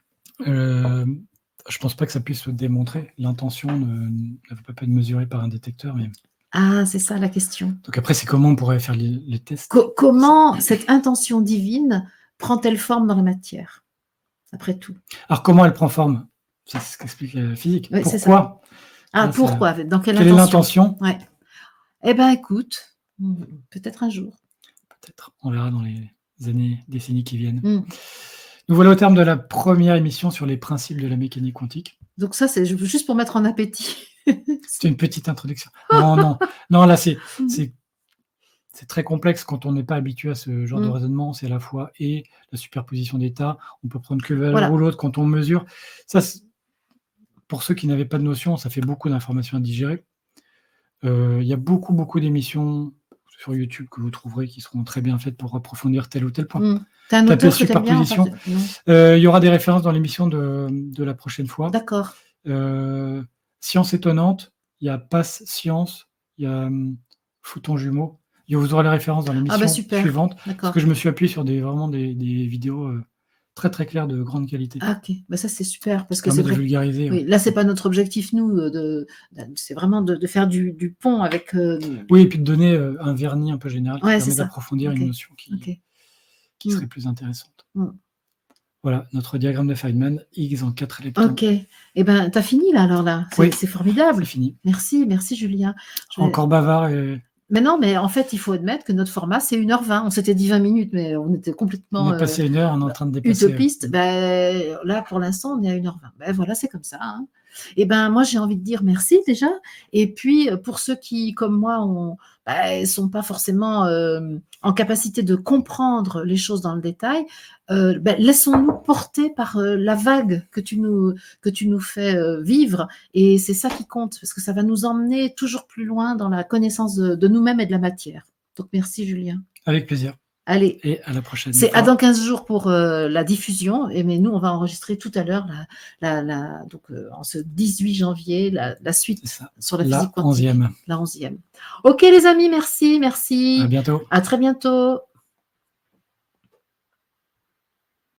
Je pense pas que ça puisse se démontrer. L'intention ne peut pas être mesurée par un détecteur. Mais... Ah, c'est ça la question. Donc après, c'est comment on pourrait faire les tests? Comment cette intention divine prend-elle forme dans la matière, après tout? Alors, comment elle prend forme? C'est ce qu'explique la physique. Oui, pourquoi? Pourquoi? Dans quelle est l'intention? Eh bien, écoute, peut-être un jour. Peut-être. On verra dans les décennies qui viennent. Nous voilà au terme de la première émission sur les principes de la mécanique quantique. Donc ça, c'est juste pour mettre en appétit. C'est une petite introduction. Non, là, c'est très complexe quand on n'est pas habitué à ce genre de raisonnement. C'est à la fois et la superposition d'états. On peut prendre que l'un ou l'autre quand on mesure. Ça, pour ceux qui n'avaient pas de notion, ça fait beaucoup d'informations à digérer. Il y a beaucoup d'émissions sur YouTube que vous trouverez qui seront très bien faites pour approfondir tel ou tel point. Tu as un auteur que tu aimes bien, en fait? Il y aura des références dans l'émission de la prochaine fois. D'accord. Science étonnante, il y a Passe Science, il y a Photon Jumeaux. Vous aurez les références dans l'émission suivante. Parce que je me suis appuyé sur vraiment des vidéos très très claires de grande qualité. Ok, ça c'est super. Parce que c'est vrai. Vulgariser. Oui, là, c'est pas notre objectif, nous. C'est vraiment de faire du pont avec. Oui, et puis de donner un vernis un peu général qui permet d'approfondir une notion qui serait plus intéressante. Voilà, notre diagramme de Feynman, Higgs en 4 électrons. Ok. Eh bien, tu as fini là, alors là. C'est formidable. C'est fini. Merci Julien. Encore bavard et... Mais non, mais en fait, il faut admettre que notre format, c'est 1h20. On s'était dit 20 minutes, mais on était complètement... On est passé 1 heure, on est en train de dépasser. Utopiste. Là, pour l'instant, on est à 1h20. Voilà, c'est comme ça. Hein. Et moi, j'ai envie de dire merci déjà. Et puis, pour ceux qui, comme moi, sont pas forcément en capacité de comprendre les choses dans le détail, laissons-nous porter par la vague que tu nous fais vivre. Et c'est ça qui compte, parce que ça va nous emmener toujours plus loin dans la connaissance de nous-mêmes et de la matière. Donc, merci Julien. Avec plaisir. Allez. Et à la prochaine. C'est dans 15 jours pour la diffusion, mais nous, on va enregistrer tout à l'heure, donc en ce 18 janvier, la suite sur la physique quantique. La 11e. Ok les amis, merci. À bientôt. À très bientôt.